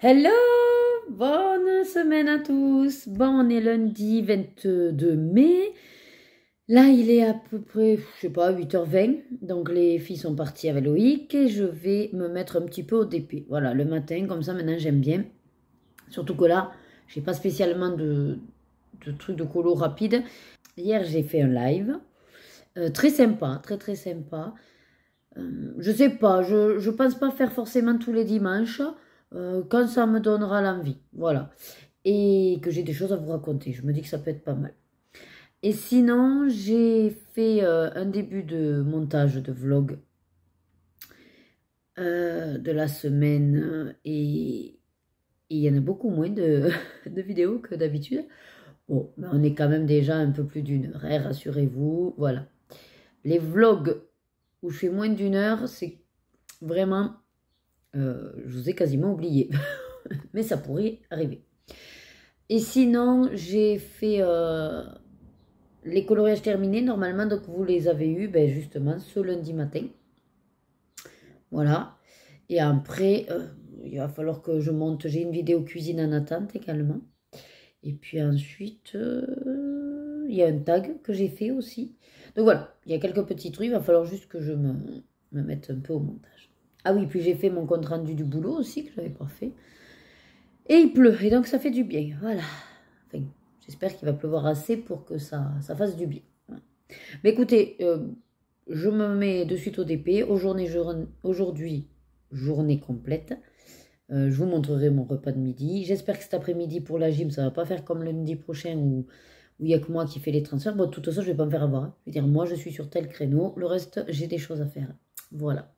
Hello! Bonne semaine à tous! Bon, on est lundi 22 mai. Là, il est à peu près, je sais pas, 8h20. Donc, les filles sont parties avec Loïc et je vais me mettre un petit peu au DP. Voilà, le matin, comme ça, maintenant, j'aime bien. Surtout que là, j'ai pas spécialement de trucs de colo rapide. Hier, j'ai fait un live. Très sympa, très très sympa. Je sais pas, je pense pas faire forcément tous les dimanches. Quand ça me donnera l'envie, voilà. Et que j'ai des choses à vous raconter. Je me dis que ça peut être pas mal. Et sinon, j'ai fait un début de montage de vlog de la semaine et il y en a beaucoup moins de, de vidéos que d'habitude. Bon, mais on est quand même déjà un peu plus d'une heure, hein, rassurez-vous, voilà. Les vlogs où je fais moins d'une heure, c'est vraiment, je vous ai quasiment oublié, mais ça pourrait arriver. Et sinon, j'ai fait les coloriages terminés, normalement, donc vous les avez eus, ben justement, ce lundi matin. Voilà. Et après, il va falloir que je monte, j'ai une vidéo cuisine en attente également. Et puis ensuite, il y a un tag que j'ai fait aussi. Donc voilà, il y a quelques petits trucs, il va falloir juste que je me mette un peu au montage. Ah oui, puis j'ai fait mon compte rendu du boulot aussi, que je n'avais pas fait. Et il pleut, et donc ça fait du bien, voilà. Enfin, j'espère qu'il va pleuvoir assez pour que ça fasse du bien. Voilà. Mais écoutez, je me mets de suite au DP. Aujourd'hui, journée complète. Je vous montrerai mon repas de midi. J'espère que cet après-midi pour la gym, ça ne va pas faire comme lundi prochain où il n'y a que moi qui fais les transferts. Bon, de toute façon, je ne vais pas me faire avoir. Hein. Je veux dire, moi, je suis sur tel créneau. Le reste, j'ai des choses à faire. Voilà.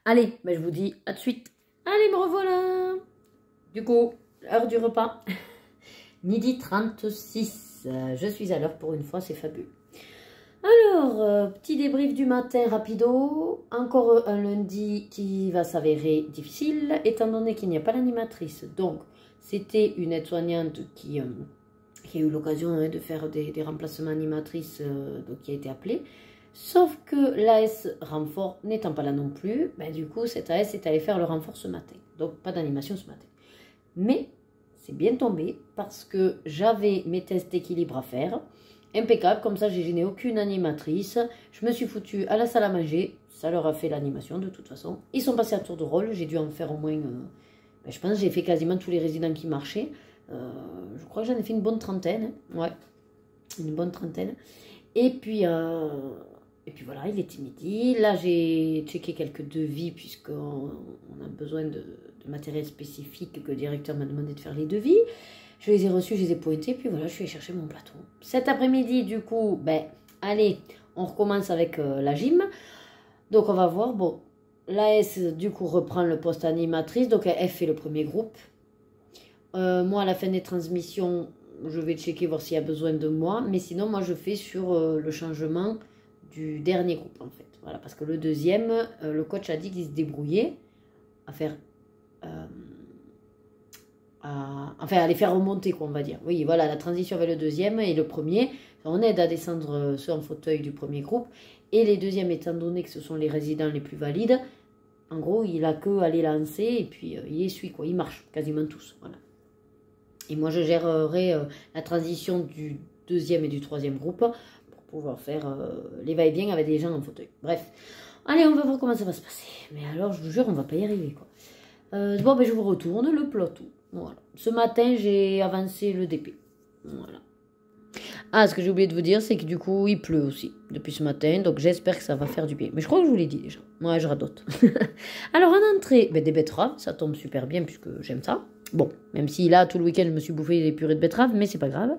Allez, ben, je vous dis à de suite. Allez, me revoilà. Du coup, heure du repas. Midi 36. Je suis à l'heure pour une fois, c'est fabuleux. Alors, petit débrief du matin rapido. Encore un lundi qui va s'avérer difficile, étant donné qu'il n'y a pas l'animatrice. Donc, c'était une aide-soignante qui a eu l'occasion de faire des remplacements animatrices, donc qui a été appelée. Sauf que l'AS renfort n'étant pas là non plus, ben, du coup, cette AS est allée faire le renfort ce matin. Donc, pas d'animation ce matin. Mais, c'est bien tombé parce que j'avais mes tests d'équilibre à faire. Impeccable, comme ça j'ai gêné aucune animatrice. Je me suis foutue à la salle à manger. Ça leur a fait l'animation de toute façon. Ils sont passés à tour de rôle. J'ai dû en faire au moins... ben, je pense que j'ai fait quasiment tous les résidents qui marchaient. Je crois que j'en ai fait une bonne trentaine. Ouais, une bonne trentaine. Et puis voilà, il était midi. Là, j'ai checké quelques devis puisqu'on a besoin de matériel spécifique que le directeur m'a demandé de faire les devis. Je les ai reçus, je les ai pointés, puis voilà, je suis allée chercher mon plateau. Cet après-midi, du coup, ben, allez, on recommence avec la gym. Donc, on va voir, bon, l'AS, du coup, reprend le poste animatrice, donc elle fait le premier groupe. Moi, à la fin des transmissions, je vais checker, voir s'il y a besoin de moi, mais sinon, moi, je fais sur le changement du dernier groupe, en fait. Voilà, parce que le deuxième, le coach a dit qu'il se débrouillait à faire... enfin, à les faire remonter, quoi, on va dire. Oui, voilà, la transition avec le deuxième et le premier. On aide à descendre ceux en fauteuil du premier groupe. Et les deuxièmes, étant donné que ce sont les résidents les plus valides, en gros, il a que à les lancer et puis il les suit, quoi. Ils marchent quasiment tous, voilà. Et moi, je gérerai la transition du deuxième et du troisième groupe pour pouvoir faire les va-et-vient avec des gens en fauteuil. Bref, allez, on va voir comment ça va se passer. Mais alors, je vous jure, on va pas y arriver, quoi. Bon, ben, je vous retourne le plateau. Voilà. Ce matin, j'ai avancé le DP. Voilà. Ah, ce que j'ai oublié de vous dire, c'est que du coup, il pleut aussi depuis ce matin. Donc, j'espère que ça va faire du bien. Mais je crois que je vous l'ai dit déjà. Moi, je radote. Alors, en entrée, ben, des betteraves. Ça tombe super bien puisque j'aime ça. Bon, même si là, tout le week-end, je me suis bouffé des purées de betteraves, mais c'est pas grave.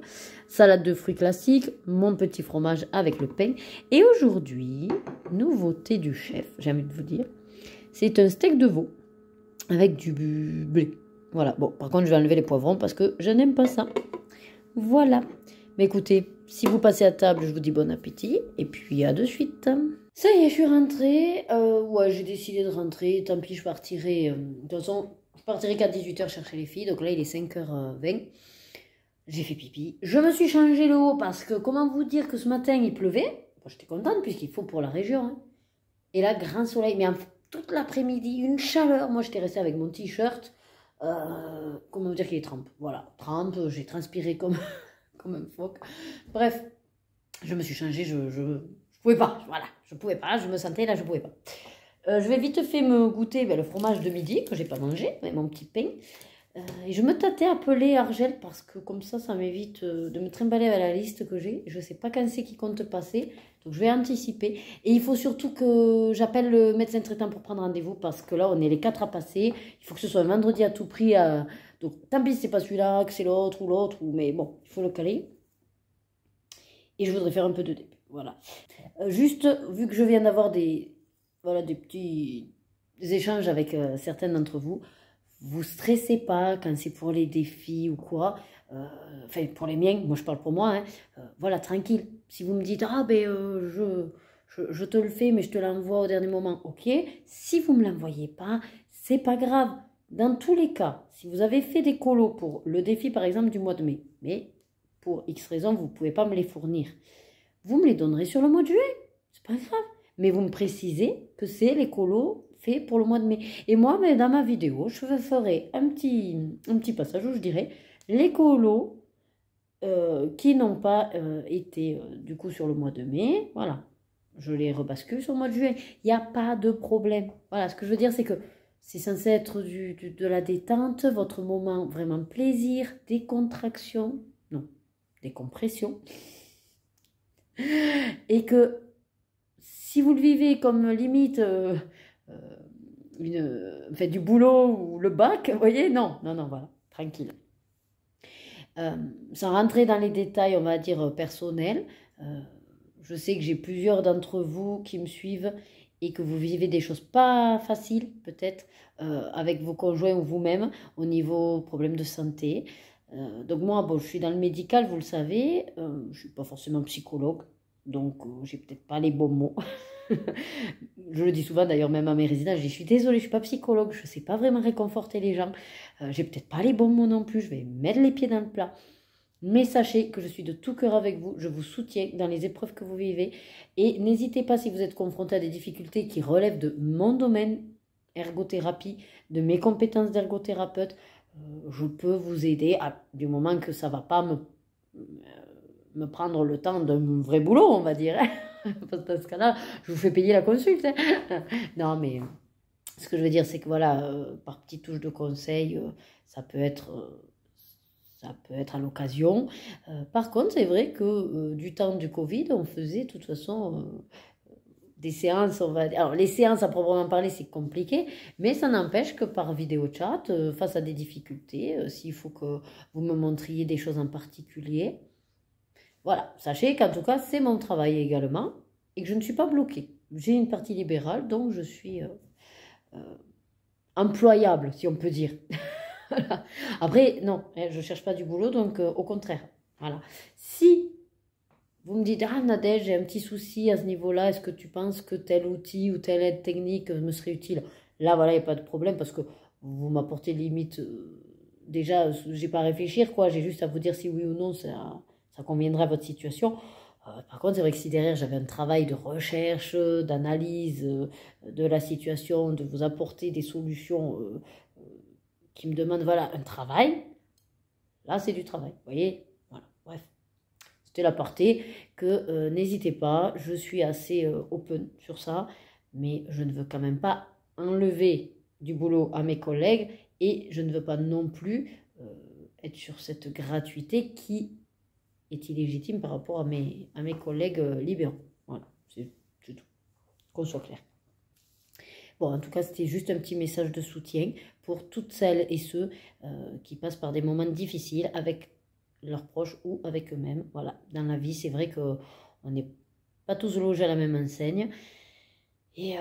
Salade de fruits classique, mon petit fromage avec le pain. Et aujourd'hui, nouveauté du chef, j'ai envie de vous dire, c'est un steak de veau avec du blé. Voilà, bon, par contre, je vais enlever les poivrons parce que je n'aime pas ça. Voilà. Mais écoutez, si vous passez à table, je vous dis bon appétit. Et puis, à de suite. Ça y est, je suis rentrée. Ouais, j'ai décidé de rentrer. Tant pis, je partirai... de toute façon, je partirai qu'à 18h chercher les filles. Donc là, il est 5h20. J'ai fait pipi. Je me suis changé le haut parce que, comment vous dire que ce matin, il pleuvait. Bon, j'étais contente puisqu'il faut pour la région. Hein. Et là, grand soleil. Mais toute l'après-midi, une chaleur. Moi, j'étais restée avec mon t-shirt. Comment dire qu'il est trempe? Voilà, trempe, j'ai transpiré comme, comme un phoque. Bref, je me suis changée, je pouvais pas, voilà, je pouvais pas, je me sentais là, je pouvais pas. Je vais vite fait me goûter le fromage de midi que j'ai pas mangé, avec mon petit pain. Et je me tâtais à appeler Argel parce que comme ça m'évite de me trimballer à la liste que j'ai. Je sais pas quand c'est qui compte passer, donc je vais anticiper. Et il faut surtout que j'appelle le médecin traitant pour prendre rendez-vous parce que là on est les 4 à passer. Il faut que ce soit un vendredi à tout prix. Donc tant pis c'est pas celui-là, que c'est l'autre, mais bon, il faut le caler. Et je voudrais faire un peu de début, voilà. Juste, vu que je viens d'avoir des petits échanges avec certains d'entre vous, vous stressez pas quand c'est pour les défis ou quoi. Enfin, pour les miens, moi je parle pour moi, hein. Voilà, tranquille. Si vous me dites, ah ben je te le fais, mais je te l'envoie au dernier moment, ok. Si vous ne me l'envoyez pas, c'est pas grave. Dans tous les cas, si vous avez fait des colos pour le défi par exemple du mois de mai, mais pour X raison, vous ne pouvez pas me les fournir, vous me les donnerez sur le mois de juin, c'est pas grave. Mais vous me précisez que c'est les colos faits pour le mois de mai. Et moi, mais dans ma vidéo, je ferai un petit passage où je dirai les colos qui n'ont pas été du coup sur le mois de mai. Voilà, je les rebascule sur le mois de juin. Il n'y a pas de problème. Voilà, ce que je veux dire, c'est que c'est censé être de la détente, votre moment vraiment plaisir, décontraction, non, décompression. Et que si vous le vivez comme limite du boulot ou le bac, vous voyez, non, voilà, tranquille. Sans rentrer dans les détails, on va dire personnels, je sais que j'ai plusieurs d'entre vous qui me suivent et que vous vivez des choses pas faciles, peut-être, avec vos conjoints ou vous-même, au niveau problème de santé. Donc moi, bon, je suis dans le médical, vous le savez, je ne suis pas forcément psychologue, donc j'ai peut-être pas les bons mots. Je le dis souvent d'ailleurs même à mes résidents, je suis désolée, je suis pas psychologue, je sais pas vraiment réconforter les gens, j'ai peut-être pas les bons mots non plus, je vais mettre les pieds dans le plat. Mais sachez que je suis de tout cœur avec vous, je vous soutiens dans les épreuves que vous vivez et n'hésitez pas si vous êtes confronté à des difficultés qui relèvent de mon domaine, ergothérapie, de mes compétences d'ergothérapeute, je peux vous aider du moment que ça ne va pas me prendre le temps d'un vrai boulot, on va dire. Parce que dans ce cas-là, je vous fais payer la consulte. Non, mais ce que je veux dire, c'est que voilà, par petites touches de conseil, ça peut être à l'occasion. Par contre, c'est vrai que du temps du Covid, on faisait de toute façon des séances, on va dire. Alors, les séances à proprement parler, c'est compliqué, mais ça n'empêche que par vidéo chat, face à des difficultés, s'il faut que vous me montriez des choses en particulier, voilà, sachez qu'en tout cas, c'est mon travail également et que je ne suis pas bloquée. J'ai une partie libérale, donc je suis employable, si on peut dire. Après, non, je ne cherche pas du boulot, donc au contraire. Voilà. Si vous me dites, ah Nadège, j'ai un petit souci à ce niveau-là, est-ce que tu penses que tel outil ou telle aide technique me serait utile? Là, voilà, il n'y a pas de problème parce que vous m'apportez limite. Déjà, j'ai pas à réfléchir, quoi. J'ai juste à vous dire si oui ou non ça conviendrait à votre situation. Par contre, c'est vrai que si derrière j'avais un travail de recherche, d'analyse de la situation, de vous apporter des solutions qui me demandent voilà, un travail, là c'est du travail. Vous voyez, voilà, bref. C'était l'aparté que n'hésitez pas, je suis assez open sur ça, mais je ne veux quand même pas enlever du boulot à mes collègues et je ne veux pas non plus être sur cette gratuité qui est illégitime par rapport à mes collègues libéraux. Voilà, c'est tout. Qu'on soit clair. Bon, en tout cas, c'était juste un petit message de soutien pour toutes celles et ceux qui passent par des moments difficiles avec leurs proches ou avec eux-mêmes. Voilà, dans la vie, c'est vrai qu'on n'est pas tous logés à la même enseigne. Et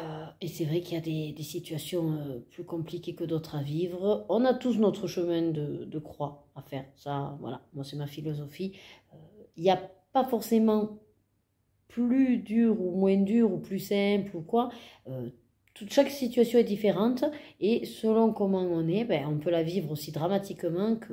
c'est vrai qu'il y a des situations plus compliquées que d'autres à vivre. On a tous notre chemin de croix à faire. Ça, voilà, moi, c'est ma philosophie. Il n'y a pas forcément plus dur ou moins dur ou plus simple ou quoi. Chaque situation est différente et selon comment on est, ben, on peut la vivre aussi dramatiquement que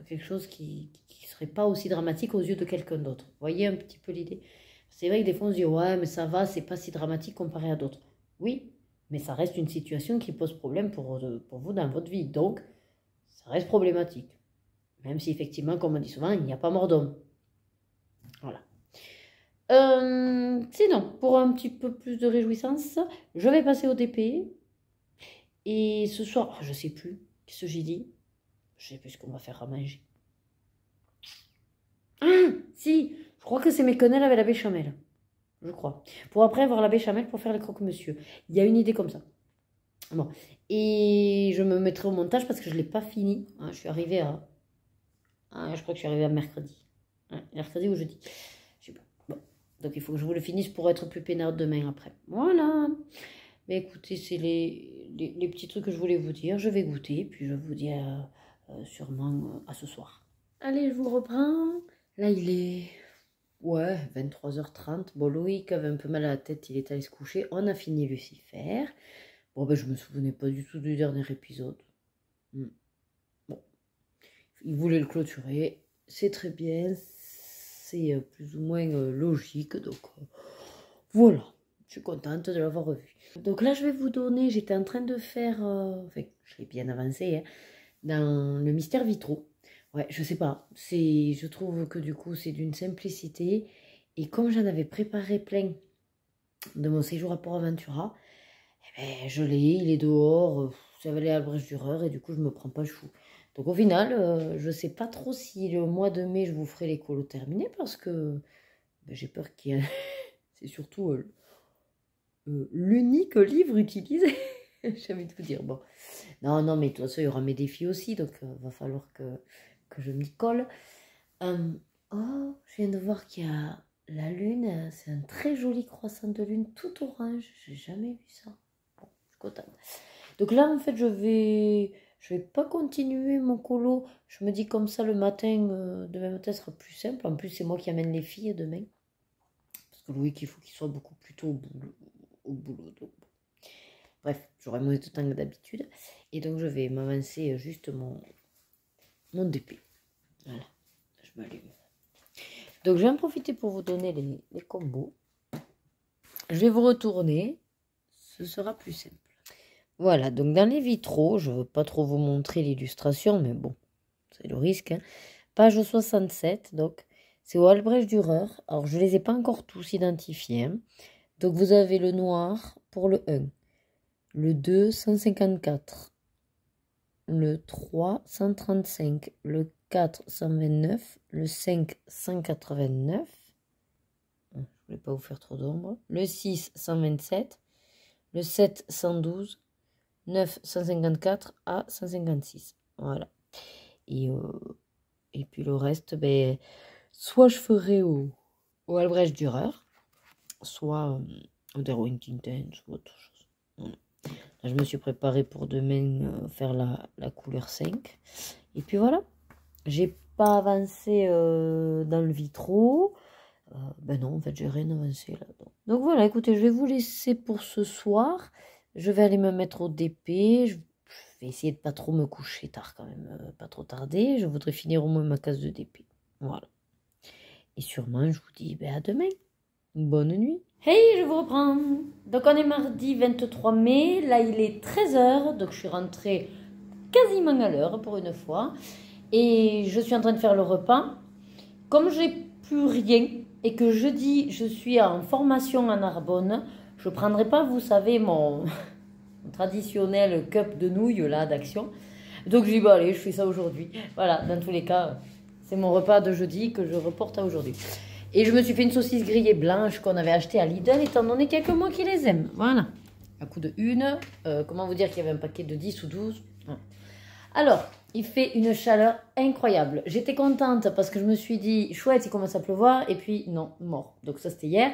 quelque chose qui ne serait pas aussi dramatique aux yeux de quelqu'un d'autre. Vous voyez un petit peu l'idée? C'est vrai que des fois on se dit ouais mais ça va, c'est pas si dramatique comparé à d'autres. Oui, mais ça reste une situation qui pose problème pour vous dans votre vie. Donc reste problématique. Même si effectivement, comme on dit souvent, il n'y a pas mort d'homme. Voilà. Sinon, pour un petit peu plus de réjouissance, je vais passer au DP. Et ce soir, je sais plus ce que j'ai dit. Je sais plus ce qu'on va faire à manger. Ah, si, je crois que c'est mes quenelles avec la béchamel. Je crois. Pour après avoir la béchamel pour faire les croque-monsieur. Il y a une idée comme ça. Bon. Et je me mettrai au montage parce que je ne l'ai pas fini. Je suis arrivée à... je crois que je suis arrivée à mercredi. Mercredi ou jeudi. Je sais pas. Bon. Donc il faut que je vous le finisse pour être plus peinard demain après. Voilà. Mais écoutez, c'est les petits trucs que je voulais vous dire. Je vais goûter. Puis je vous dis sûrement à ce soir. Allez, je vous reprends. Là, il est... Ouais, 23h30. Bon, Loïc avait un peu mal à la tête. Il est allé se coucher. On a fini Lucifer. Bon, ben, je me souvenais pas du tout du dernier épisode. Bon. Il voulait le clôturer. C'est très bien. C'est plus ou moins logique. Donc, voilà. Je suis contente de l'avoir revu. Donc là, je vais vous donner... J'étais en train de faire... Enfin, je l'ai bien avancé, hein, dans le mystère vitraux. Ouais, je sais pas. Je trouve que du coup, c'est d'une simplicité. Et comme j'en avais préparé plein de mon séjour à Port-Aventura, eh ben, je l'ai, il est dehors, ça va aller à la brèche d'Ureur et du coup, je me prends pas le chou. Donc au final, je sais pas trop si le mois de mai, je vous ferai les colos terminés parce que ben, j'ai peur qu'il y ait... C'est surtout l'unique livre utilisé. J'ai envie de vous dire, bon. Non, mais de toute façon, il y aura mes défis aussi, donc va falloir que je m'y colle. Oh, je viens de voir qu'il y a la lune, c'est un très joli croissant de lune tout orange. J'ai jamais vu ça. Bon, je suis contente. Donc là, en fait, je vais pas continuer mon colo. Je me dis comme ça le matin, demain matin sera plus simple. En plus, c'est moi qui amène les filles demain. Parce que Loïc, il faut qu'il soit beaucoup plus tôt au boulot. Donc, bon. Bref, j'aurai moins de temps que d'habitude. Et donc, je vais m'avancer juste mon DP. Voilà, je m'allume. Donc, je vais en profiter pour vous donner les combos. Je vais vous retourner. Ce sera plus simple. Voilà, donc dans les vitraux, je ne veux pas trop vous montrer l'illustration, mais bon, c'est le risque. Hein. Page 67, donc, c'est au Albrecht Dürer. Alors, je ne les ai pas encore tous identifiés. Hein. Donc, vous avez le noir pour le 1, le 2, 154, le 3, 135, le 4, 129, le 5, 189. Je ne voulais pas vous faire trop d'ombre. Le 6, 127, le 7, 112, 9, 154 à 156. Voilà. Et puis le reste, ben, soit je ferai au Albrecht Dürer, soit au Derwent Tintin, soit autre chose. Voilà. Là, je me suis préparée pour demain faire la couleur 5. Et puis voilà. J'ai pas avancé dans le vitraux. Ben non, en fait, j'ai rien avancé là-dedans. Donc voilà, écoutez, je vais vous laisser pour ce soir. Je vais aller me mettre au DP. Je vais essayer de pas trop me coucher tard quand même, pas trop tarder. Je voudrais finir au moins ma case de DP. Voilà. Et sûrement, je vous dis ben, à demain. Bonne nuit. Hey, je vous reprends. Donc on est mardi 23 mai. Là, il est 13h. Donc je suis rentrée quasiment à l'heure pour une fois. Et je suis en train de faire le repas. Comme j'ai plus rien et que jeudi, je suis en formation en Narbonne, je ne prendrai pas, vous savez, mon traditionnel cup de nouilles là d'action. Donc je dis, bah allez, je fais ça aujourd'hui. Voilà, dans tous les cas, c'est mon repas de jeudi que je reporte à aujourd'hui. Et je me suis fait une saucisse grillée blanche qu'on avait achetée à Lidl, étant donné qu'il n'y a que moi qui les aime. Voilà. À coup de une. Comment vous dire qu'il y avait un paquet de 10 ou 12. Alors, il fait une chaleur incroyable. J'étais contente parce que je me suis dit, chouette, il commence à pleuvoir. Et puis, non, mort. Donc ça, c'était hier.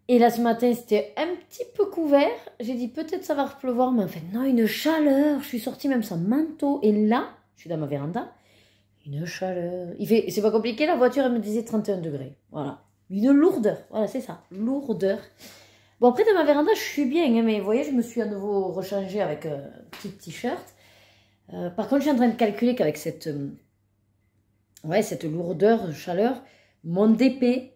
Et là, ce matin, c'était un petit peu couvert. J'ai dit, peut-être ça va repleuvoir. Mais en fait, non, une chaleur. Je suis sortie même sans manteau. Et là, je suis dans ma véranda. Une chaleur. Il fait, c'est pas compliqué, la voiture, elle me disait 31 degrés. Voilà. Une lourdeur. Voilà, c'est ça. Lourdeur. Bon, après, dans ma véranda, je suis bien. Hein, mais vous voyez, je me suis à nouveau rechangée avec un petit t-shirt. Par contre, je suis en train de calculer qu'avec cette lourdeur, chaleur, mon DP,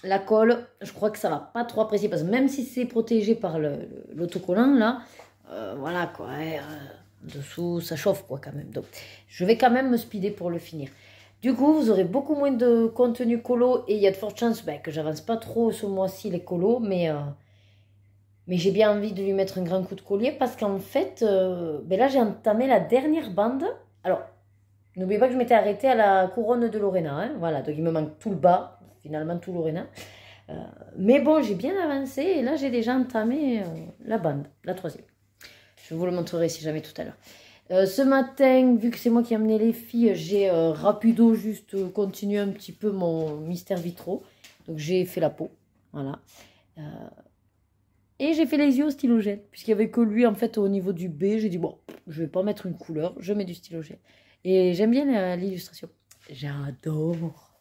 la colle, je crois que ça va pas trop apprécier. Parce que même si c'est protégé par l'autocollant, là, voilà quoi. dessous, ça chauffe quoi quand même. Donc, je vais quand même me speeder pour le finir. Du coup, vous aurez beaucoup moins de contenu colo et il y a de fortes chances que j'avance pas trop ce mois-ci les colos, mais j'ai bien envie de lui mettre un grand coup de collier parce qu'en fait, là j'ai entamé la dernière bande. Alors, n'oubliez pas que je m'étais arrêtée à la couronne de Lorena, hein, voilà, donc il me manque tout le bas, finalement tout Lorena. Mais bon, j'ai bien avancé et là j'ai déjà entamé la bande, la troisième. Je vous le montrerai si jamais tout à l'heure. Ce matin, vu que c'est moi qui ai amené les filles, j'ai rapido juste continué un petit peu mon mystère vitro. Donc j'ai fait la peau, voilà. Et j'ai fait les yeux au stylogène, puisqu'il n'y avait que lui en fait au niveau du B. J'ai dit bon, je vais pas mettre une couleur, je mets du stylogène. Et j'aime bien l'illustration. J'adore.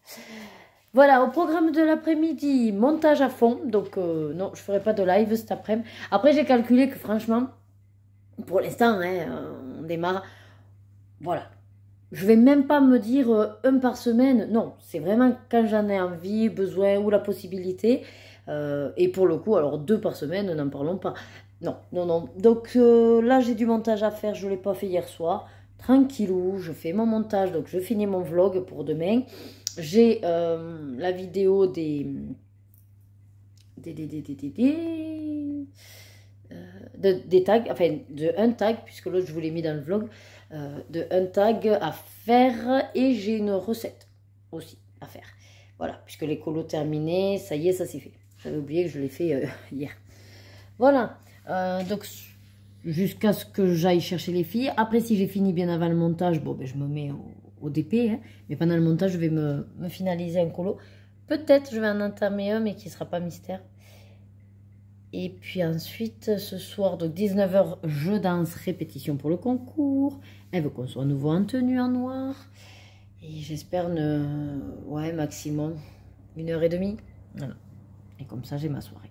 Voilà, au programme de l'après-midi, montage à fond. Donc non, je ferai pas de live cet après-midi. Après, j'ai calculé que franchement, pour l'instant, hein, on démarre. Voilà. Je vais même pas me dire un par semaine. Non, c'est vraiment quand j'en ai envie, besoin ou la possibilité. Et pour le coup, alors 2 par semaine, n'en parlons pas. Non, non, non. Donc là, j'ai du montage à faire. Je ne l'ai pas fait hier soir. Tranquillou, je fais mon montage. Donc je finis mon vlog pour demain. J'ai la vidéo des tags, enfin de un tag, puisque l'autre je vous l'ai mis dans le vlog, de un tag à faire et j'ai une recette aussi à faire. Voilà, puisque les colos terminés, ça y est, ça c'est fait. J'avais oublié que je l'ai fait hier. Voilà, donc jusqu'à ce que j'aille chercher les filles. Après, si j'ai fini bien avant le montage, bon, je me mets au DP, hein. Mais pendant le montage, je vais me finaliser un colo. Peut-être je vais en entamer un, mais qui ne sera pas mystère. Et puis ensuite, ce soir, donc 19 h, je danse, répétition pour le concours. Elle veut qu'on soit à nouveau en tenue en noir. Et j'espère, ouais, maximum 1h30. Voilà. Et comme ça, j'ai ma soirée.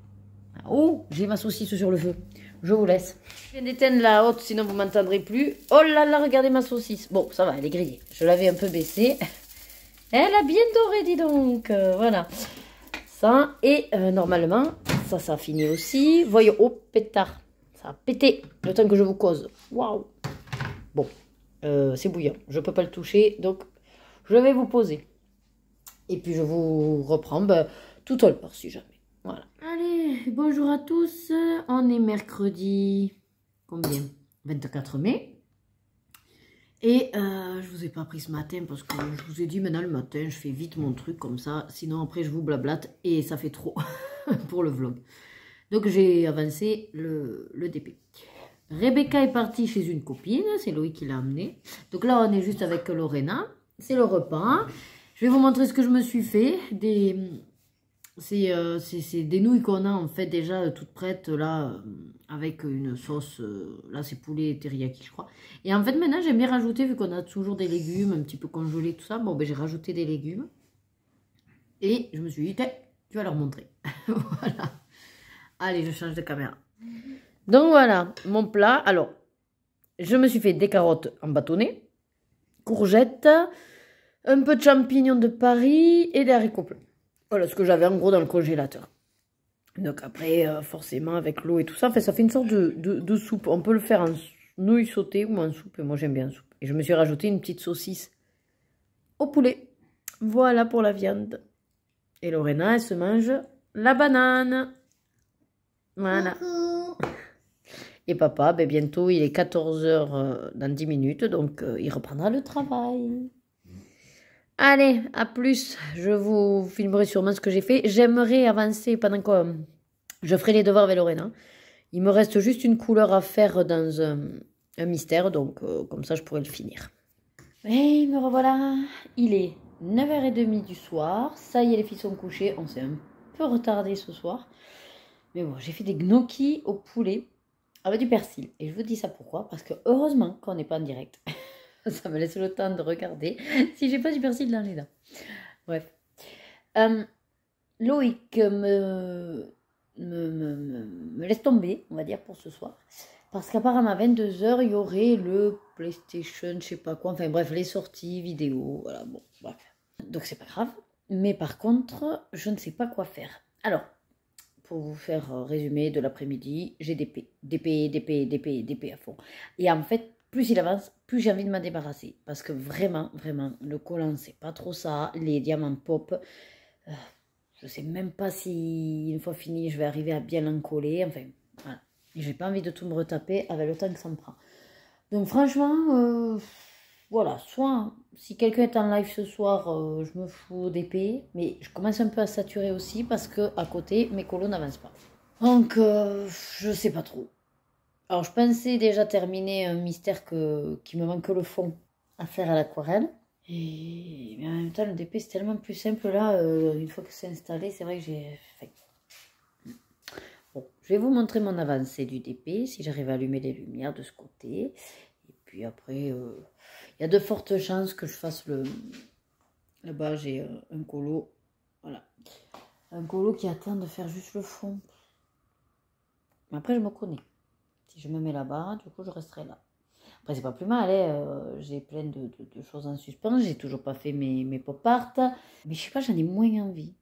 Oh, j'ai ma saucisse sur le feu. Je vous laisse. Je viens d'éteindre la haute, sinon vous ne m'entendrez plus. Oh là là, regardez ma saucisse. Bon, ça va, elle est grillée. Je l'avais un peu baissée. Elle a bien doré, dis donc. Voilà. Ça, et normalement, ça a fini aussi. Voyez, oh, pétard. Ça a pété le temps que je vous cause. Waouh. Bon, c'est bouillant. Je ne peux pas le toucher, donc je vais vous poser. Et puis, je vous reprends tout à l'heure, si jamais. Voilà. Allez, bonjour à tous. On est mercredi, combien? 24 mai. Et je vous ai pas pris ce matin parce que je vous ai dit maintenant le matin, je fais vite mon truc comme ça. Sinon après je vous blablate et ça fait trop pour le vlog. Donc j'ai avancé le DP. Rebecca est partie chez une copine, c'est Loïc qui l'a amenée. Donc là on est juste avec Lorena. C'est le repas. Je vais vous montrer ce que je me suis fait. C'est des nouilles qu'on a en fait déjà toutes prêtes là avec une sauce, là c'est poulet teriyaki je crois. Et en fait maintenant j'aime bien rajouter, vu qu'on a toujours des légumes un petit peu congelés tout ça, bon j'ai rajouté des légumes. Et je me suis dit, tu vas leur montrer. Voilà. Allez, je change de caméra. Donc voilà, mon plat. Alors, je me suis fait des carottes en bâtonnet, courgettes, un peu de champignons de Paris et des haricots blancs. Voilà ce que j'avais en gros dans le congélateur. Donc après, forcément, avec l'eau et tout ça, enfin, ça fait une sorte de soupe. On peut le faire en nouilles sautées ou en soupe. Et moi, j'aime bien en soupe. Et je me suis rajouté une petite saucisse au poulet. Voilà pour la viande. Et Lorena, elle se mange la banane. Voilà. Coucou. Et papa, bientôt, il est 14 h dans 10 minutes. Donc, il reprendra le travail. Allez, à plus. Je vous filmerai sûrement ce que j'ai fait. J'aimerais avancer pendant que je ferai les devoirs avec Lorena. Il me reste juste une couleur à faire dans un mystère. Donc, comme ça, je pourrai le finir. Et me revoilà. Il est 9 h 30 du soir. Ça y est, les filles sont couchées. On s'est un peu retardé ce soir. Mais bon, j'ai fait des gnocchis au poulet avec du persil. Et je vous dis ça pourquoi? Parce que heureusement qu'on n'est pas en direct. Ça me laisse le temps de regarder si j'ai pas du persil dans les dents. Bref. Loïc me laisse tomber, on va dire, pour ce soir. Parce qu'apparemment, à 22 h, il y aurait le PlayStation, je sais pas quoi. Enfin bref, les sorties vidéo. Voilà, bon, bref. Donc c'est pas grave. Mais par contre, je ne sais pas quoi faire. Alors, pour vous faire résumer de l'après-midi, j'ai DP à fond. Et en fait, plus il avance, plus j'ai envie de m'en débarrasser. Parce que vraiment, vraiment, le collant, c'est pas trop ça. Les diamants pop, je sais même pas si, une fois fini, je vais arriver à bien l'encoller. Enfin, voilà. J'ai pas envie de tout me retaper avec le temps que ça me prend. Donc franchement, voilà, soit si quelqu'un est en live ce soir, je me fous d'épée, mais je commence un peu à saturer aussi parce que à côté, mes colos n'avancent pas. Donc, je sais pas trop. Alors, je pensais déjà terminer un mystère qui me manque le fond à faire à l'aquarelle. Mais en même temps, le DP, c'est tellement plus simple là. Une fois que c'est installé, c'est vrai que j'ai... Enfin, bon, je vais vous montrer mon avancée du DP, si j'arrive à allumer les lumières de ce côté. Et puis après, il y a de fortes chances que je fasse le... Là-bas, j'ai un colo. Voilà. Un colo qui attend de faire juste le fond. Mais après, je me connais. Si je me mets là-bas, du coup, je resterai là. Après, c'est pas plus mal, hein. J'ai plein de choses en suspens. J'ai toujours pas fait mes pop art. Mais je sais pas, j'en ai moins envie.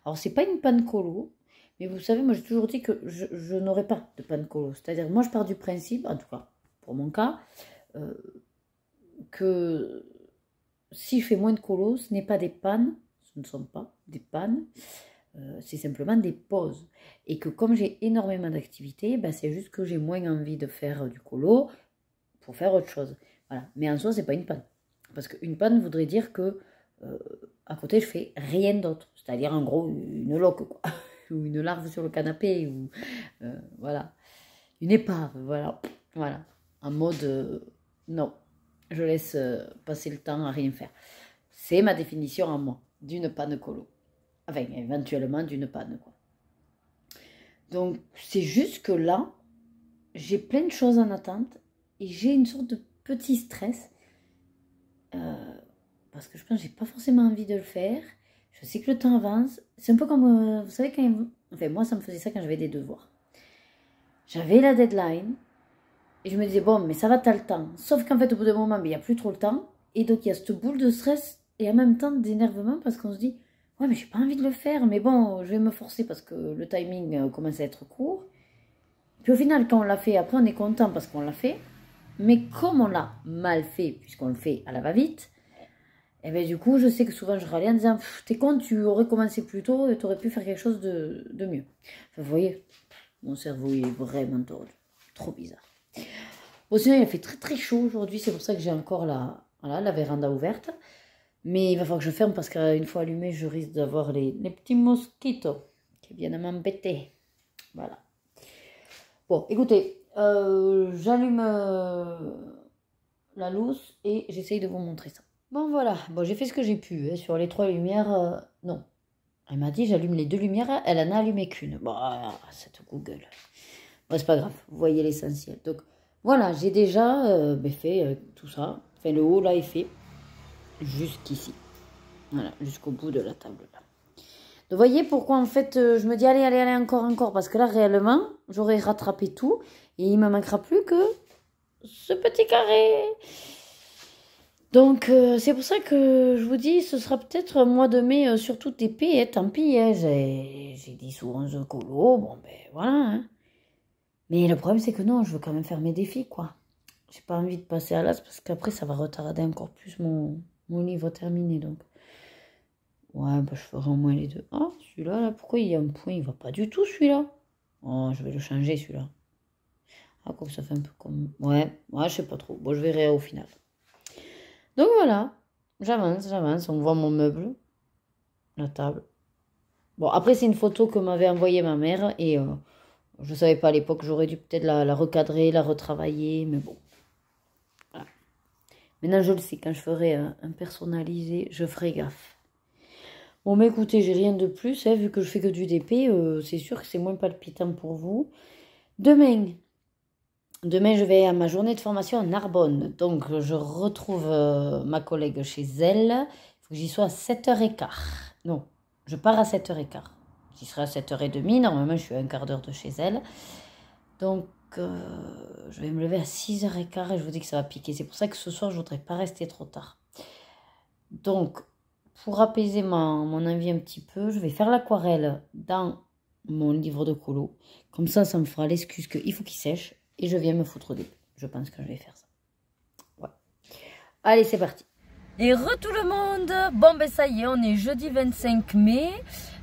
Alors, c'est pas une panne colo. Mais vous savez, moi, j'ai toujours dit que je n'aurais pas de panne colo. C'est-à-dire, moi, je pars du principe, en tout cas, pour mon cas, que si je fais moins de colo, ce n'est pas des pannes. Ce ne sont pas des pannes. C'est simplement des pauses. Et que comme j'ai énormément d'activités, ben, c'est juste que j'ai moins envie de faire du colo pour faire autre chose. Voilà. Mais en soi, c'est pas une panne. Parce qu'une panne voudrait dire que à côté, je fais rien d'autre. C'est-à-dire, en gros, une loque, quoi. Ou une larve sur le canapé, ou voilà. Une épave, voilà. Voilà. En mode, non, je laisse passer le temps à rien faire. C'est ma définition en moi d'une panne colo. Enfin, éventuellement d'une panne, quoi. Donc, c'est juste que là, j'ai plein de choses en attente et j'ai une sorte de petit stress parce que je pense que j'ai pas forcément envie de le faire. Je sais que le temps avance. C'est un peu comme, vous savez, enfin, moi, ça me faisait ça quand j'avais des devoirs. J'avais la deadline et je me disais, bon, mais ça va, t'as le temps. Sauf qu'en fait, au bout d'un moment, il n'y a plus trop le temps. Et donc, il y a cette boule de stress et en même temps d'énervement parce qu'on se dit, ouais, mais j'ai pas envie de le faire. Mais bon, je vais me forcer parce que le timing commence à être court. Puis au final, quand on l'a fait, après, on est content parce qu'on l'a fait. Mais comme on l'a mal fait, puisqu'on le fait à la va-vite, et bien du coup, je sais que souvent je râlais en disant « T'es con, tu aurais commencé plus tôt et tu aurais pu faire quelque chose de mieux. » Enfin, vous voyez, mon cerveau il est vraiment tordu. Trop bizarre. Bon, sinon, il a fait très très chaud aujourd'hui. C'est pour ça que j'ai encore la véranda ouverte. Mais il va falloir que je ferme parce qu'une fois allumé, je risque d'avoir les petits mosquitos qui viennent m'embêter. Voilà. Bon, écoutez, j'allume la lousse et j'essaye de vous montrer ça. Bon, voilà. Bon, j'ai fait ce que j'ai pu. Hein. Sur les 3 lumières, non. Elle m'a dit, j'allume les 2 lumières. Elle en a allumé qu'une. Bon, cette Google. Bon, c'est pas grave. Vous voyez l'essentiel. Donc, voilà, j'ai déjà fait tout ça. Enfin, le haut, là, est fait. Jusqu'ici. Voilà, jusqu'au bout de la table, là. Vous voyez pourquoi, en fait, je me dis, allez, allez, allez, encore. Parce que là, réellement, j'aurais rattrapé tout. Et il ne me manquera plus que ce petit carré. Donc, c'est pour ça que je vous dis, ce sera peut-être mois de mai, surtout TP. Hein, tant pis, hein, j'ai 10 ou 11 colos. Bon, ben voilà. Hein. Mais le problème, c'est que non, je veux quand même faire mes défis, quoi. J'ai pas envie de passer à l'as parce qu'après, ça va retarder encore plus mon livre terminé. Donc, ouais, bah, je ferai au moins les deux. Ah, celui-là, là, pourquoi il y a un point? Il va pas du tout, celui-là. Oh, je vais le changer, celui-là. Ah, comme ça fait un peu comme... Ouais, je sais pas trop. Bon, je verrai au final. Donc voilà, j'avance. On voit mon meuble, la table. Bon, après, c'est une photo que m'avait envoyée ma mère et je ne savais pas à l'époque. J'aurais dû peut-être la recadrer, la retravailler, mais bon. Voilà. Maintenant, je le sais, quand je ferai un personnalisé, je ferai gaffe. Bon, mais écoutez, j'ai rien de plus, hein, vu que je fais que du DP, c'est sûr que c'est moins palpitant pour vous. Demain, je vais à ma journée de formation à Narbonne. Donc, je retrouve ma collègue chez elle. Il faut que j'y sois à 7h15. Non, je pars à 7h15. J'y serai à 7h30. Normalement, je suis à un quart d'heure de chez elle. Donc, je vais me lever à 6h15 et je vous dis que ça va piquer. C'est pour ça que ce soir, je ne voudrais pas rester trop tard. Donc, pour apaiser mon envie un petit peu, je vais faire l'aquarelle dans mon livre de colo. Comme ça me fera l'excuse qu'il faut qu'il sèche. Et je viens me foutre des... Je pense que je vais faire ça. Allez, c'est parti. Et tout le monde. Bon, ben ça y est, on est jeudi 25 mai.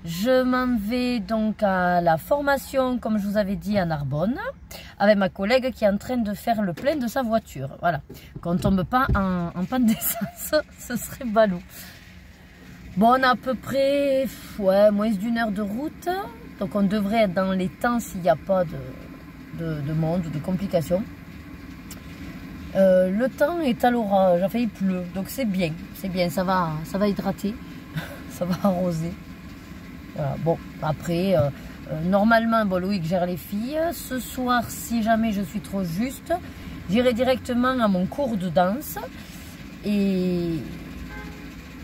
Je m'en vais donc à la formation, comme je vous avais dit, à Narbonne, avec ma collègue qui est en train de faire le plein de sa voiture. Voilà. Qu'on ne tombe pas en panne d'essence, ce serait ballot. Bon, on a à peu près moins d'une heure de route. Donc on devrait être dans les temps s'il n'y a pas de monde ou de complications. Le temps est à l'orage, enfin il pleut, donc c'est bien, ça va hydrater, ça va arroser. Voilà, bon, après, normalement, bon, Loïc gère les filles. Ce soir, si jamais je suis trop juste, j'irai directement à mon cours de danse. Et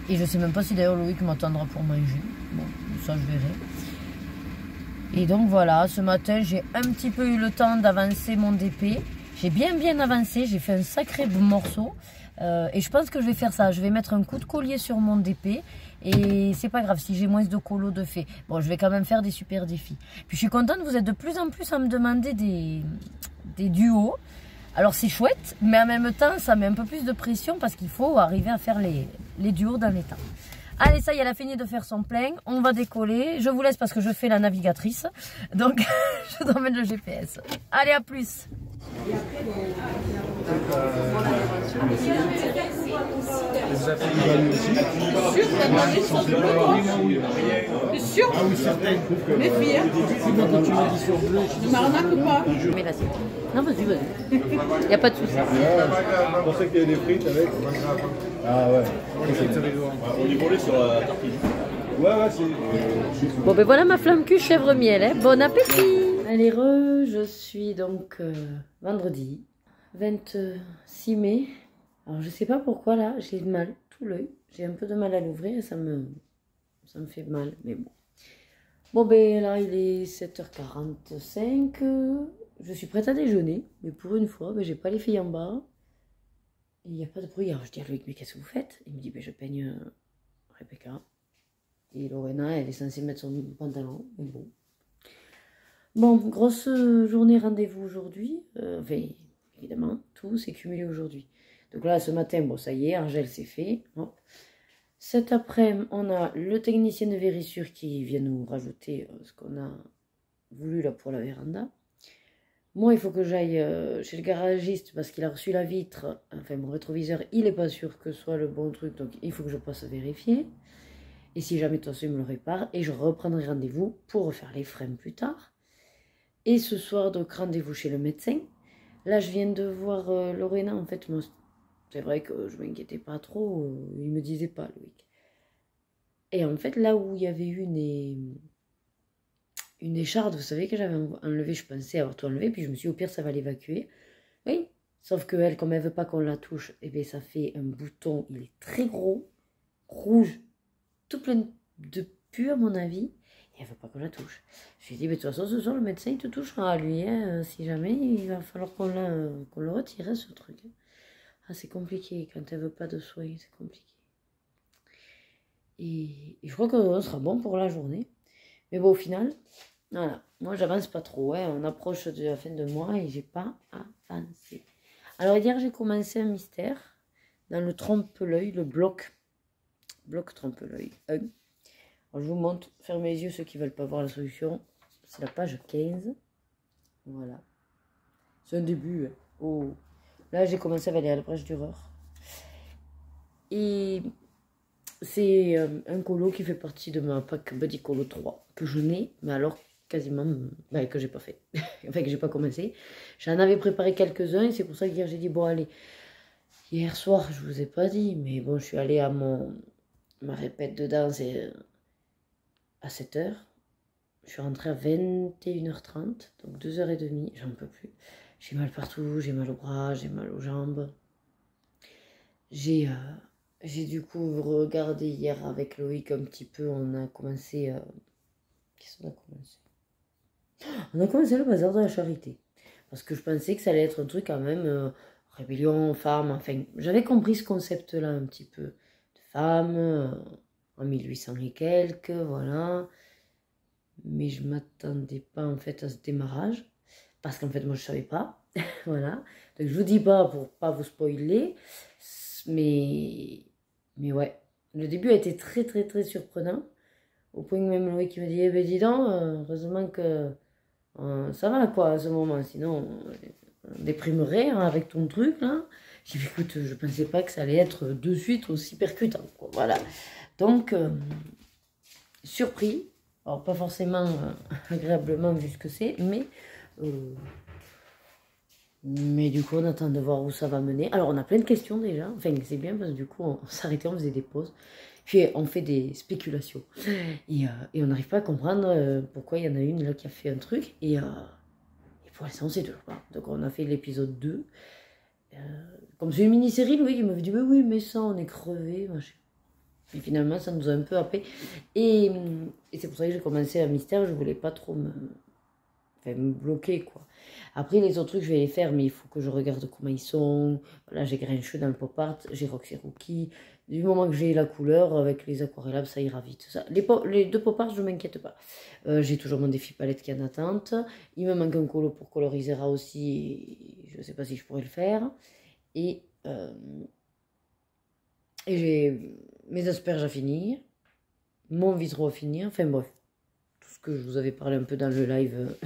je sais même pas si d'ailleurs Loïc m'attendra pour manger. Bon, ça je verrai. Et donc voilà, ce matin, j'ai un petit peu eu le temps d'avancer mon DP. J'ai bien avancé, j'ai fait un sacré morceau et je pense que je vais faire ça. Je vais mettre un coup de collier sur mon DP et c'est pas grave si j'ai moins de colo de fait. Bon, je vais quand même faire des super défis. Puis je suis contente, vous êtes de plus en plus à me demander des duos. Alors c'est chouette, mais en même temps, ça met un peu plus de pression parce qu'il faut arriver à faire les duos dans les temps. Allez, ça y est, elle a fini de faire son plein. On va décoller. Je vous laisse parce que je fais la navigatrice. Donc, je dois mettre le GPS. Allez, à plus. C'est sûr? Ah oui, certaines. Les filles, hein? Quand tu m'as dit sur bleu, je m'arnaque pas. Mais là, c'est... Non, vas-y. Il n'y a pas de souci. Je pensais qu'il y avait des frites avec. Ah ouais. On est volé sur la tartine. Ouais, c'est... Bon, ben voilà ma flamme cul chèvre miel. Hein. Bon appétit. Allez, je suis donc vendredi 26 mai. Alors, je sais pas pourquoi là, j'ai mal tout l'œil. J'ai un peu de mal à l'ouvrir et ça me fait mal, mais bon. Bon, ben là, il est 7h45. Je suis prête à déjeuner, mais pour une fois, ben, j'ai pas les filles en bas. Il n'y a pas de bruit. Alors, je dis à Loïc, mais qu'est-ce que vous faites? Il me dit, ben, je peigne Rebecca. Et Lorena, elle est censée mettre son pantalon, mais bon. Bon, grosse journée rendez-vous aujourd'hui. Enfin, évidemment, tout s'est cumulé aujourd'hui. Donc là, ce matin, bon, ça y est, Angèle, c'est fait. Hop. Cet après-midi, on a le technicien de vérissure qui vient nous rajouter ce qu'on a voulu là pour la véranda. Moi, il faut que j'aille chez le garagiste parce qu'il a reçu la vitre. Enfin, mon rétroviseur, il n'est pas sûr que ce soit le bon truc. Donc, il faut que je passe vérifier. Et si jamais toi, il me le répare. Et je reprendrai rendez-vous pour refaire les freins plus tard. Et ce soir, donc, rendez-vous chez le médecin. Là, je viens de voir Lorena. En fait, moi, c'est vrai que je ne m'inquiétais pas trop. Il ne me disait pas, Loïc. Et en fait, là où il y avait eu une écharde, vous savez, que j'avais enlevée, je pensais avoir tout enlevé. Puis je me suis dit, au pire, ça va l'évacuer. Oui, sauf qu'elle, comme elle ne veut pas qu'on la touche, eh bien, ça fait un bouton. Il est très gros, rouge, tout plein de pus, à mon avis. Et elle ne veut pas qu'on la touche. Je lui ai dit, mais de toute façon, ce soir, le médecin, il te touchera à lui. Hein, si jamais, il va falloir qu'on le retire, ce truc. Ah, c'est compliqué. Quand elle ne veut pas de soins, c'est compliqué. Et je crois qu'on sera bon pour la journée. Mais bon, au final, voilà. Moi, j'avance pas trop. Hein. On approche de la fin de mois et j'ai pas avancé. Alors, hier, j'ai commencé un mystère dans le trompe-l'œil, le bloc trompe-l'œil 1. Alors, je vous montre, fermez les yeux ceux qui ne veulent pas voir la solution. C'est la page 15. Voilà. C'est un début. Hein. Oh. Là, j'ai commencé à aller à la brèche du Reur. Et c'est un colo qui fait partie de ma pack Buddy Colo 3 que je n'ai, mais alors quasiment, que j'ai pas fait. Enfin, que j'ai pas commencé. J'en avais préparé quelques-uns et c'est pour ça qu'hier j'ai dit, bon, allez. Hier soir, je vous ai pas dit, mais bon, je suis allée à ma répète de danse à 7h. Je suis rentrée à 21h30, donc 2h30, j'en peux plus. J'ai mal partout, j'ai mal au bras, j'ai mal aux jambes. J'ai du coup regardé hier avec Loïc un petit peu, on a commencé... Qu'est-ce qu'on a commencé? On a commencé le bazar de la charité. Parce que je pensais que ça allait être un truc quand même, rébellion, femmes, enfin... J'avais compris ce concept-là un petit peu. De femmes, en 1800 et quelques, voilà. Mais je m'attendais pas en fait à ce démarrage. Parce qu'en fait, moi, je savais pas. Voilà. Donc, je vous dis pas pour pas vous spoiler. Mais ouais, le début a été très très très surprenant. Au point que même Loïc qui me dit, eh ben dis donc, heureusement que ça va quoi à ce moment, sinon on déprimerait hein, avec ton truc là. J'ai dit écoute, je pensais pas que ça allait être de suite aussi percutant quoi. Voilà. Donc surpris, alors pas forcément agréablement vu ce que c'est, mais du coup on attend de voir où ça va mener. Alors on a plein de questions déjà, enfin c'est bien parce que du coup on s'arrêtait, on faisait des pauses. Puis on fait des spéculations. Et on n'arrive pas à comprendre pourquoi il y en a une là qui a fait un truc. Et pour l'instant, on sait toujours pas. Donc on a fait l'épisode 2. Comme c'est une mini-série, Louis il m'avait dit oui, mais ça, on est crevé. Et finalement, ça nous a un peu happé. Et c'est pour ça que j'ai commencé un mystère. Je voulais pas trop me bloquer, quoi. Après, les autres trucs, je vais les faire, mais il faut que je regarde comment ils sont. Là, j'ai Grincheux dans le pop art, j'ai Roxy Rookie. Du moment que j'ai la couleur, avec les aquarellables, ça ira vite. Ça. Les deux pop art, je ne m'inquiète pas. J'ai toujours mon défi palette qui est en attente. Il me manque un colo pour coloriser aussi. Je ne sais pas si je pourrais le faire. Et j'ai mes asperges à finir. Mon vitreau à finir. Enfin bref. Tout ce que je vous avais parlé un peu dans le live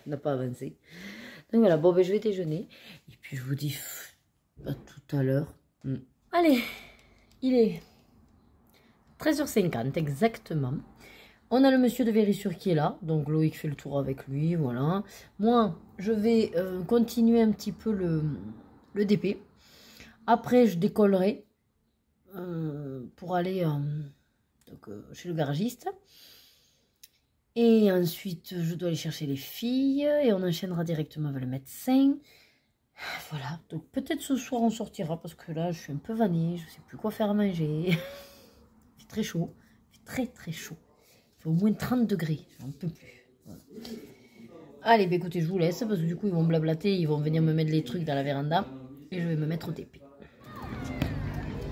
n'a pas avancé. Donc voilà, bon ben je vais déjeuner. Et puis je vous dis à tout à l'heure. Allez, il est 13h50 exactement. On a le monsieur de Vérissure qui est là. Donc Loïc fait le tour avec lui, voilà. Moi, je vais continuer un petit peu le DP. Après, je décollerai pour aller chez le garagiste. Et ensuite, je dois aller chercher les filles et on enchaînera directement avec le médecin. Voilà, donc peut-être ce soir on sortira parce que là, je suis un peu vannée, je ne sais plus quoi faire à manger. Il fait très chaud, il fait très très chaud. Il fait au moins 30 degrés, j'en peux plus. Voilà. Allez, bah écoutez, je vous laisse parce que du coup, ils vont blablater, ils vont venir me mettre les trucs dans la véranda et je vais me mettre au TP.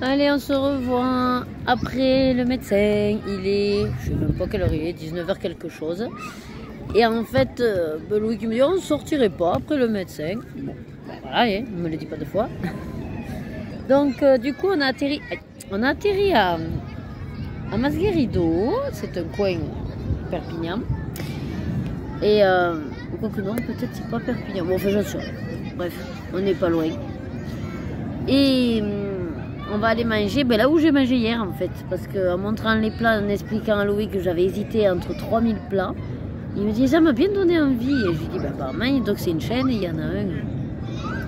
Allez, on se revoit après le médecin. Il est, je sais même pas quelle heure il est, 19h quelque chose. Et en fait, Louis qui me dit on ne sortirait pas après le médecin. Bon, ben voilà, hein, ne me le dis pas deux fois. Donc du coup, on a atterri à Masguerido. C'est un coin Perpignan. Et quoi que non, peut-être c'est pas Perpignan. Bon, enfin, j'en sais rien. Bref, on n'est pas loin. Et on va aller manger là où j'ai mangé hier en fait. Parce qu'en montrant les plats, en expliquant à Louis que j'avais hésité entre 3000 plats, il me dit ça m'a bien donné envie. Et je lui dis bah apparemment donc c'est une chaîne et il y en a un.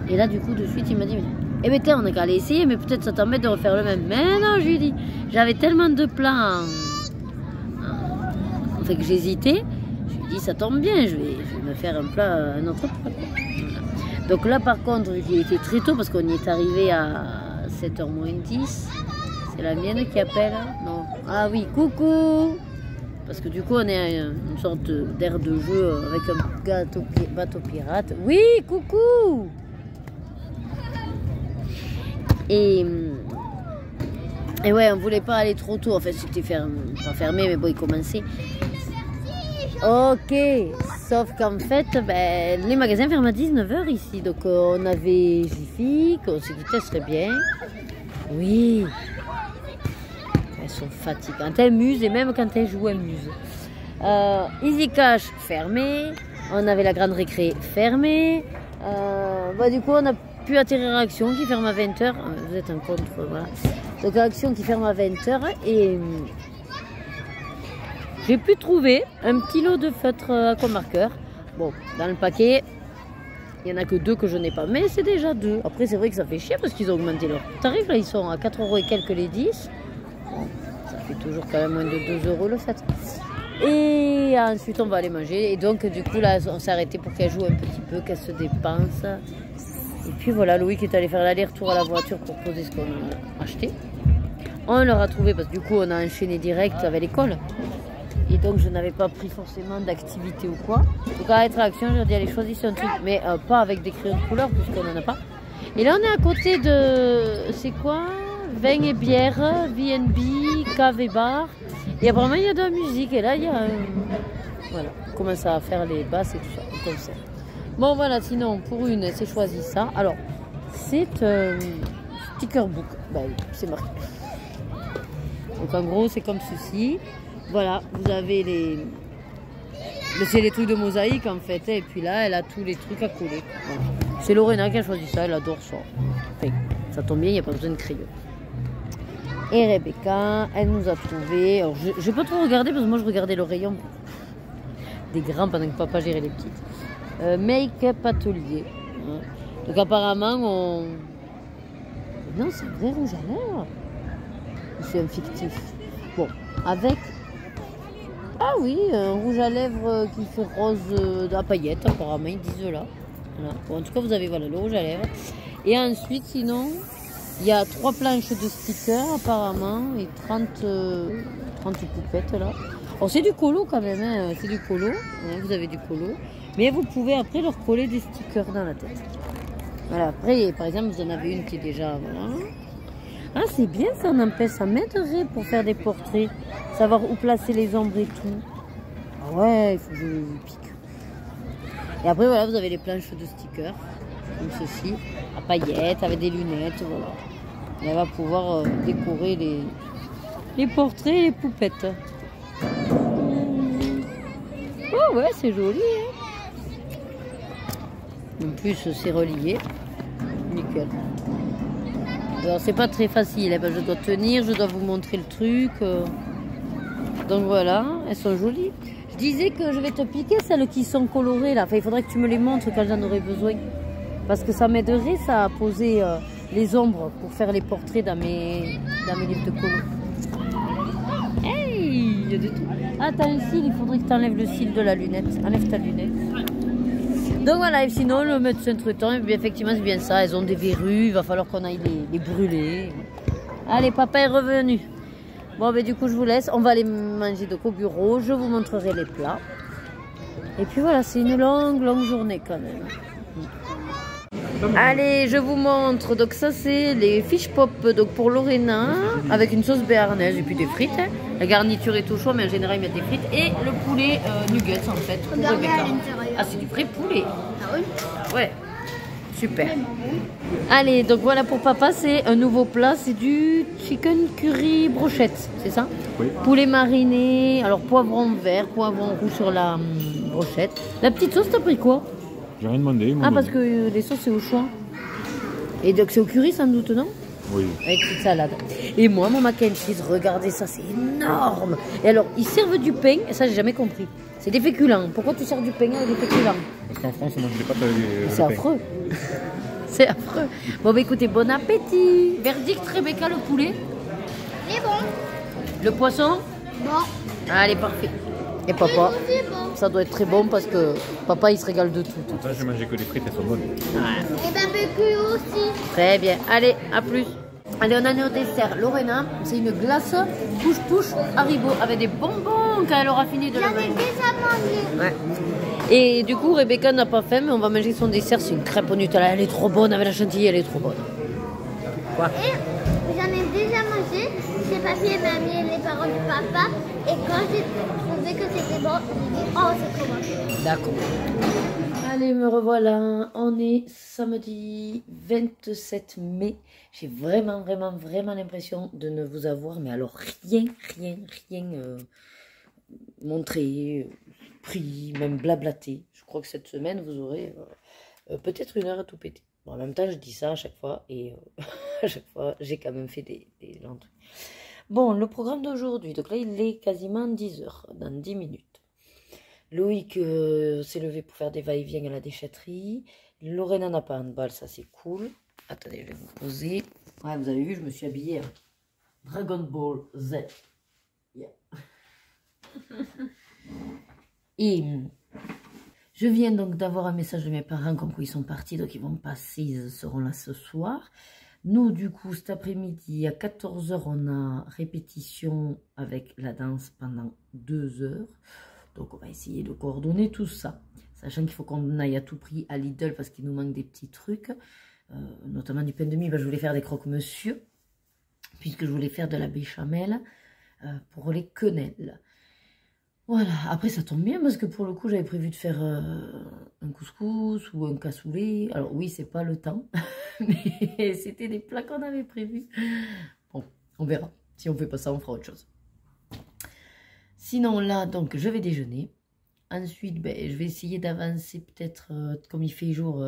Et là du coup de suite il m'a dit eh ben tiens on a qu'à aller essayer mais peut-être ça t'embête de refaire le même. Mais non, je lui dis j'avais tellement de plats fait que j'hésitais. Je lui dis ça tombe bien, je vais me faire un autre plat. Voilà. Donc là par contre il était très tôt parce qu'on y est arrivé à 7h moins 10. C'est la mienne qui appelle. Non. Ah oui, coucou. Parce que du coup on est à une sorte d'air de jeu avec un bateau pirate. Oui, coucou. Et ouais, on voulait pas aller trop tôt. En fait, c'était pas fermé, mais bon, il commençait. Ok, sauf qu'en fait, les magasins ferment à 19h ici. Donc on avait Jiffy, on s'est dit, ça serait bien. Oui. Elles sont fatigantes. Elles musent et même quand elles jouent, elles musent. Easy Cash fermé. On avait la grande récré fermée. Du coup, on a pu atterrir à Action qui ferme à 20h. Vous êtes en contre, voilà. Donc Action qui ferme à 20h. Et j'ai pu trouver un petit lot de feutres aquamarqueurs. Bon, dans le paquet, il n'y en a que 2 que je n'ai pas. Mais c'est déjà 2. Après, c'est vrai que ça fait chier parce qu'ils ont augmenté leur tarif. Là, ils sont à 4 € et quelques les 10. Bon, ça fait toujours quand même moins de 2 € le fait. Et ensuite, on va aller manger. Et donc, du coup, là, on s'est arrêté pour qu'elle joue un petit peu, qu'elle se dépense. Et puis voilà, Louis qui est allé faire l'aller-retour à la voiture pour poser ce qu'on a acheté. On leur a trouvé parce que du coup, on a enchaîné direct avec l'école. Et donc, je n'avais pas pris forcément d'activité ou quoi. Donc, à être à Action, je leur ai dit, allez, choisissez un truc. Mais pas avec des crayons de couleur, puisqu'on n'en a pas. Et là, on est à côté de... C'est quoi? Vin et bière, B&B, cave et bar. Et apparemment, il y a de la musique. Et là, il y a... Voilà, on commence à faire les basses et tout ça, le concert. Bon, voilà, sinon, pour une, c'est choisi ça. Alors, c'est sticker book. Ben, c'est marqué. Donc en gros, c'est comme ceci. Voilà, vous avez les... C'est les trucs de mosaïque en fait. Et puis là, elle a tous les trucs à coller. Voilà. C'est Lorena qui a choisi ça, elle adore ça. Enfin, ça tombe bien, il n'y a pas besoin de crayon. Et Rebecca, elle nous a trouvé... Alors, je n'ai pas trop regardé parce que moi je regardais le rayon des grands pendant que papa gérait les petites. Make-up atelier. Donc apparemment, on... Non, c'est un vrai rouge à lèvres. C'est un fictif. Bon, avec... Ah oui, un rouge à lèvres qui fait rose à paillettes, apparemment, ils disent là. Voilà. Bon, en tout cas, vous avez voilà, le rouge à lèvres. Et ensuite, sinon, il y a 3 planches de stickers, apparemment, et 30 poupettes, là. Alors, c'est du colo, quand même, hein. C'est du colo. Ouais, vous avez du colo. Mais vous pouvez, après, leur coller des stickers dans la tête. Voilà, après, par exemple, vous en avez une qui est déjà... Voilà. Ah, c'est bien, ça n'empêche, ça m'aiderait pour faire des portraits. Savoir où placer les ombres et tout. Ah ouais, il faut que je pique. Et après, voilà, vous avez les planches de stickers, comme ceci, à paillettes, avec des lunettes, voilà. Et elle va pouvoir décorer les portraits et les poupettes. Oh ouais, c'est joli, hein. En plus, c'est relié. Nickel. Alors, c'est pas très facile, hein. Je dois tenir, je dois vous montrer le truc. Donc voilà, elles sont jolies. Je disais que je vais te piquer celles qui sont colorées là. Enfin, il faudrait que tu me les montres quand j'en aurai besoin. Parce que ça m'aiderait ça à poser les ombres pour faire les portraits dans mes livres de colo. Hey, il y a de tout. Ah, t'as un cil, il faudrait que tu enlèves le cil de la lunette. Enlève ta lunette. Donc voilà, et sinon le médecin traitant, effectivement c'est bien ça, elles ont des verrues, il va falloir qu'on aille les brûler. Allez, papa est revenu. Bon, ben du coup je vous laisse, on va aller manger donc au bureau, je vous montrerai les plats. Et puis voilà, c'est une longue journée quand même. Allez, je vous montre, donc ça c'est les fish pop donc pour Lorena, avec une sauce béarnaise et puis des frites. Hein. La garniture est au choix, mais en général ils mettent des frites. Et le poulet nuggets en fait, pour Rebecca. Ah, c'est du vrai poulet. Ah oui? Ouais, super. Allez, donc voilà pour papa, c'est un nouveau plat, c'est du chicken curry brochette, c'est ça? Oui. Poulet mariné, alors poivron vert, poivron rouge sur la brochette. La petite sauce, t'as pris quoi? J'ai rien demandé. Ah, parce que les sauces, c'est au choix. Et donc, c'est au curry, sans doute, non? Oui. Avec petite salade. Et moi, mon mac and cheese, regardez ça, c'est énorme. Et alors, ils servent du pain, et ça, j'ai jamais compris. C'est des féculents. Pourquoi tu sers du pain avec des féculents? Parce qu'en France, on mange des pâtes avec des... C'est affreux. C'est affreux. Bon, bah écoutez, bon appétit. Verdict, Rebecca, le poulet. Il est bon. Le poisson? Bon. Allez, parfait. Et papa, C'est bon. ça doit être très bon parce que papa, il se régale de tout. Ça, j'ai mangé que des frites, elles sont bonnes. Et barbecue aussi. Très bien. Allez, à plus. Allez, on en est au dessert. Lorena, c'est une glace push-push Haribo avec des bonbons quand elle aura fini de la J'en ai manger. déjà mangé. Ouais. Et du coup, Rebecca n'a pas faim, mais on va manger son dessert. C'est une crêpe au Nutella. Elle est trop bonne avec la chantilly, elle est trop bonne. Quoi? Et j'en ai déjà mangé. Chez papy et mamie et les parents du papa. Et quand j'ai trouvé que c'était bon, j'ai dit oh c'est trop bon. D'accord. Allez, me revoilà. On est samedi 27 mai. J'ai vraiment l'impression de ne vous avoir, mais alors rien montré, pris, même blablaté. Je crois que cette semaine, vous aurez peut-être 1 heure à tout péter. Bon, en même temps, je dis ça à chaque fois et à chaque fois, j'ai quand même fait des longs trucs. Bon, le programme d'aujourd'hui, donc là, il est quasiment 10 heures, dans 10 minutes. Loïc s'est levé pour faire des va-et-vient à la déchetterie. Lorena n'a pas handball, ça c'est cool. Attendez, je vais vous poser. Ouais, vous avez vu, je me suis habillée hein. Dragon Ball Z. Yeah. Et je viens donc d'avoir un message de mes parents comme quoi ils sont partis, donc ils vont passer, ils seront là ce soir. Nous, du coup, cet après-midi, à 14 h, on a répétition avec la danse pendant 2 heures. Donc, on va essayer de coordonner tout ça. Sachant qu'il faut qu'on aille à tout prix à Lidl parce qu'il nous manque des petits trucs. Notamment du pain de mie. Ben, je voulais faire des croque-monsieur. Puisque je voulais faire de la béchamel pour les quenelles. Voilà, après ça tombe bien parce que pour le coup j'avais prévu de faire un couscous ou un cassoulet. Alors oui, c'est pas le temps, mais c'était des plats qu'on avait prévus. Bon, on verra. Si on fait pas ça, on fera autre chose. Sinon là, donc je vais déjeuner. Ensuite, ben, je vais essayer d'avancer peut-être, comme il fait jour,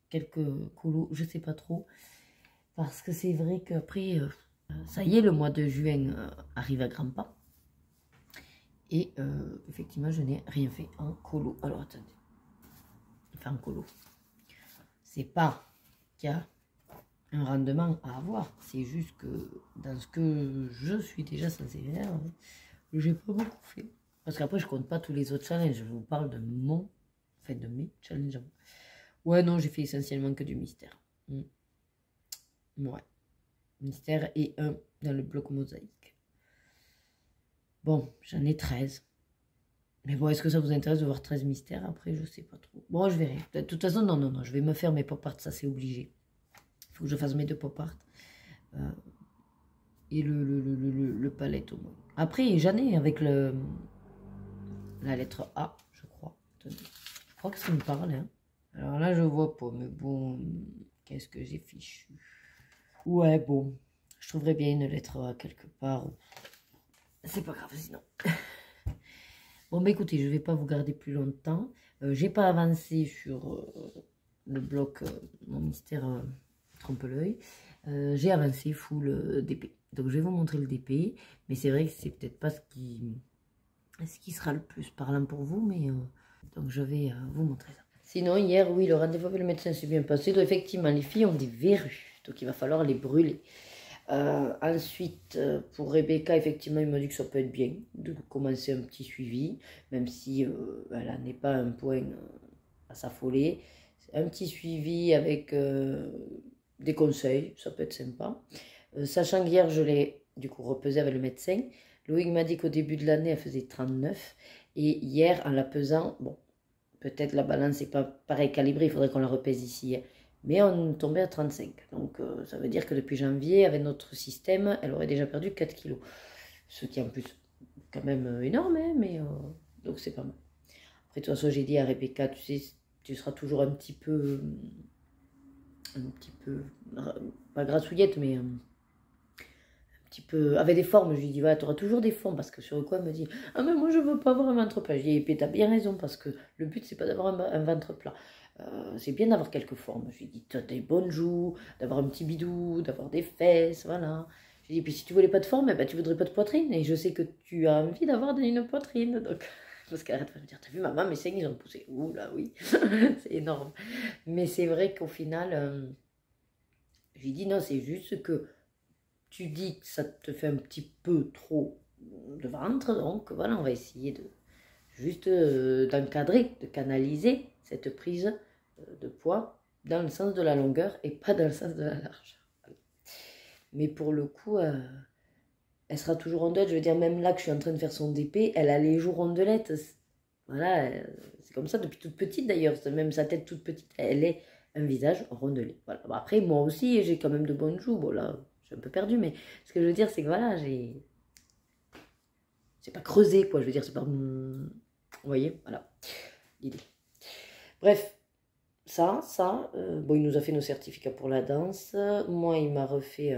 quelques colos, je sais pas trop. Parce que c'est vrai qu'après, ça y est, le mois de juin arrive à grands pas. Et effectivement, je n'ai rien fait en colo. Alors, attendez. Enfin, en colo. C'est pas qu'il y a un rendement à avoir. C'est juste que dans ce que je suis déjà censée faire, j'ai pas beaucoup fait. Parce qu'après, je compte pas tous les autres challenges. Je vous parle de mon... Enfin, de mes challenges. Ouais, non, j'ai fait essentiellement que du mystère. Ouais. Mystère et un dans le bloc mosaïque. Bon, j'en ai 13. Mais bon, est-ce que ça vous intéresse de voir 13 mystères? Après, je sais pas trop. Bon, je verrai. De toute façon, non, je vais me faire mes pop arts, ça c'est obligé. Il faut que je fasse mes 2 pop arts. Et le palette au moins. Après, j'en ai avec la lettre A, je crois. Attendez. Je crois que ça me parle. Hein. Alors là, je vois pas, mais bon, qu'est-ce que j'ai fichu? Ouais, bon, je trouverais bien une lettre A quelque part. C'est pas grave sinon. Bon, bah écoutez, je vais pas vous garder plus longtemps. J'ai pas avancé sur le bloc mon mystère trompe-l'œil. J'ai avancé full DP. Donc je vais vous montrer le DP. Mais c'est vrai que c'est peut-être pas ce qui sera le plus parlant pour vous. Mais donc je vais vous montrer ça. Sinon, hier, oui, le rendez-vous avec le médecin s'est bien passé. Donc effectivement, les filles ont des verrues. Donc il va falloir les brûler. Ensuite, pour Rebecca, effectivement, il m'a dit que ça peut être bien de commencer un petit suivi, même si elle n'est pas un point à s'affoler. Un petit suivi avec des conseils, ça peut être sympa. Sachant qu'hier, je l'ai du coup repesé avec le médecin. Loïc m'a dit qu'au début de l'année, elle faisait 39. Et hier, en la pesant, bon, peut-être la balance n'est pas pareil calibrée, il faudrait qu'on la repèse ici. Hein. Mais on tombait à 35. Donc ça veut dire que depuis janvier, avec notre système, elle aurait déjà perdu 4 kilos. Ce qui est en plus quand même énorme, hein, mais donc c'est pas mal. Après, de toute façon, j'ai dit à Rebecca, tu sais, tu seras toujours un petit peu, pas grassouillette, mais un petit peu, avec des formes. Je lui dis, voilà, tu auras toujours des formes, parce que sur quoi elle me dit, ah mais moi je veux pas avoir un ventre plat. Je lui dis, t'as bien raison, parce que le but c'est pas d'avoir un ventre plat. C'est bien d'avoir quelques formes. Je lui dis, tu as des bonnes joues, d'avoir un petit bidou, d'avoir des fesses, voilà. Je lui dis, puis si tu voulais pas de forme, eh ben, tu voudrais pas de poitrine. Et je sais que tu as envie d'avoir une poitrine. Donc, parce qu'elle arrête de me dire, t'as vu maman, mes seins, ils ont poussé. Ouh là, oui, c'est énorme. Mais c'est vrai qu'au final, je lui dis, non, c'est juste que tu dis que ça te fait un petit peu trop de ventre. Donc, voilà, on va essayer de juste d'encadrer, de canaliser cette prise de poids dans le sens de la longueur et pas dans le sens de la largeur. Mais pour le coup, elle sera toujours rondelette. Je veux dire, même là que je suis en train de faire son DP, elle a les joues rondelettes. Voilà, c'est comme ça depuis toute petite d'ailleurs. Même sa tête toute petite, elle est un visage rondelé. Voilà. Bon, après, moi aussi, j'ai quand même de bonnes joues. Bon, là, je suis un peu perdue, mais ce que je veux dire, c'est que voilà, c'est pas creusé, quoi. Je veux dire, c'est pas... Vous voyez, voilà l'idée. Bref. Bon, il nous a fait nos certificats pour la danse. Moi, il m'a refait...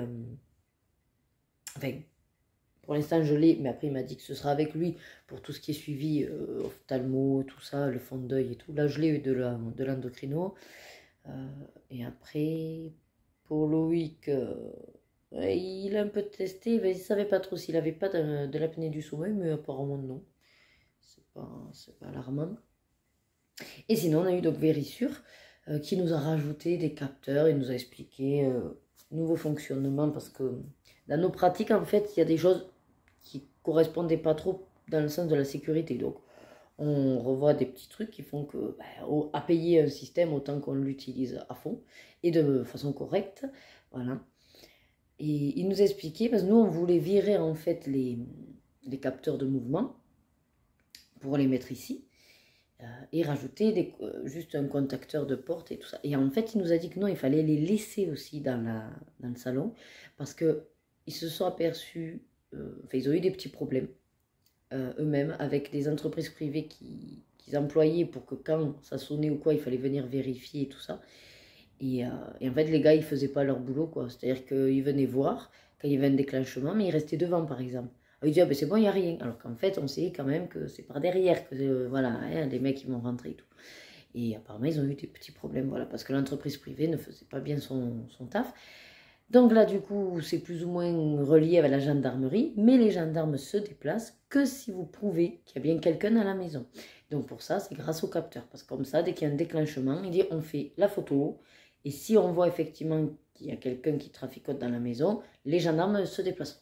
Enfin, pour l'instant, je l'ai, mais après, il m'a dit que ce sera avec lui pour tout ce qui est suivi, ophtalmo, tout ça, le fond d'œil et tout. Là, je l'ai eu de l'endocrino. Et après, pour Loïc, il a un peu testé. Il ne savait pas trop s'il n'avait pas de l'apnée du sommeil, mais apparemment, non. C'est pas alarmant. Et sinon, on a eu donc Vérissure qui nous a rajouté des capteurs. Il nous a expliqué nouveau fonctionnement parce que dans nos pratiques, en fait, il y a des choses qui ne correspondaient pas trop dans le sens de la sécurité. Donc, on revoit des petits trucs qui font que, à payer un système, autant qu'on l'utilise à fond et de façon correcte. Voilà. Et il nous a expliqué, parce que nous, on voulait virer en fait les capteurs de mouvement pour les mettre ici. Et rajouter juste un contacteur de porte et tout ça. Et en fait, il nous a dit que non, il fallait les laisser aussi dans le salon parce qu'ils se sont aperçus, enfin, ils ont eu des petits problèmes eux-mêmes avec des entreprises privées qu'ils employaient pour que quand ça sonnait ou quoi, il fallait venir vérifier et tout ça. Et en fait, les gars, ils faisaient pas leur boulot, quoi. C'est-à-dire qu'ils venaient voir quand il y avait un déclenchement, mais ils restaient devant, par exemple. Ils disaient, ah, ben c'est bon, il n'y a rien. Alors qu'en fait, on sait quand même que c'est par derrière, que voilà, hein, les mecs, ils vont rentrer et tout. Et apparemment, ils ont eu des petits problèmes, voilà, parce que l'entreprise privée ne faisait pas bien son taf. Donc là, du coup, c'est plus ou moins relié avec la gendarmerie, mais les gendarmes se déplacent que si vous prouvez qu'il y a bien quelqu'un à la maison. Donc pour ça, c'est grâce au capteur, parce que comme ça, dès qu'il y a un déclenchement, il dit, on fait la photo, et si on voit effectivement qu'il y a quelqu'un qui traficote dans la maison, les gendarmes se déplaceront.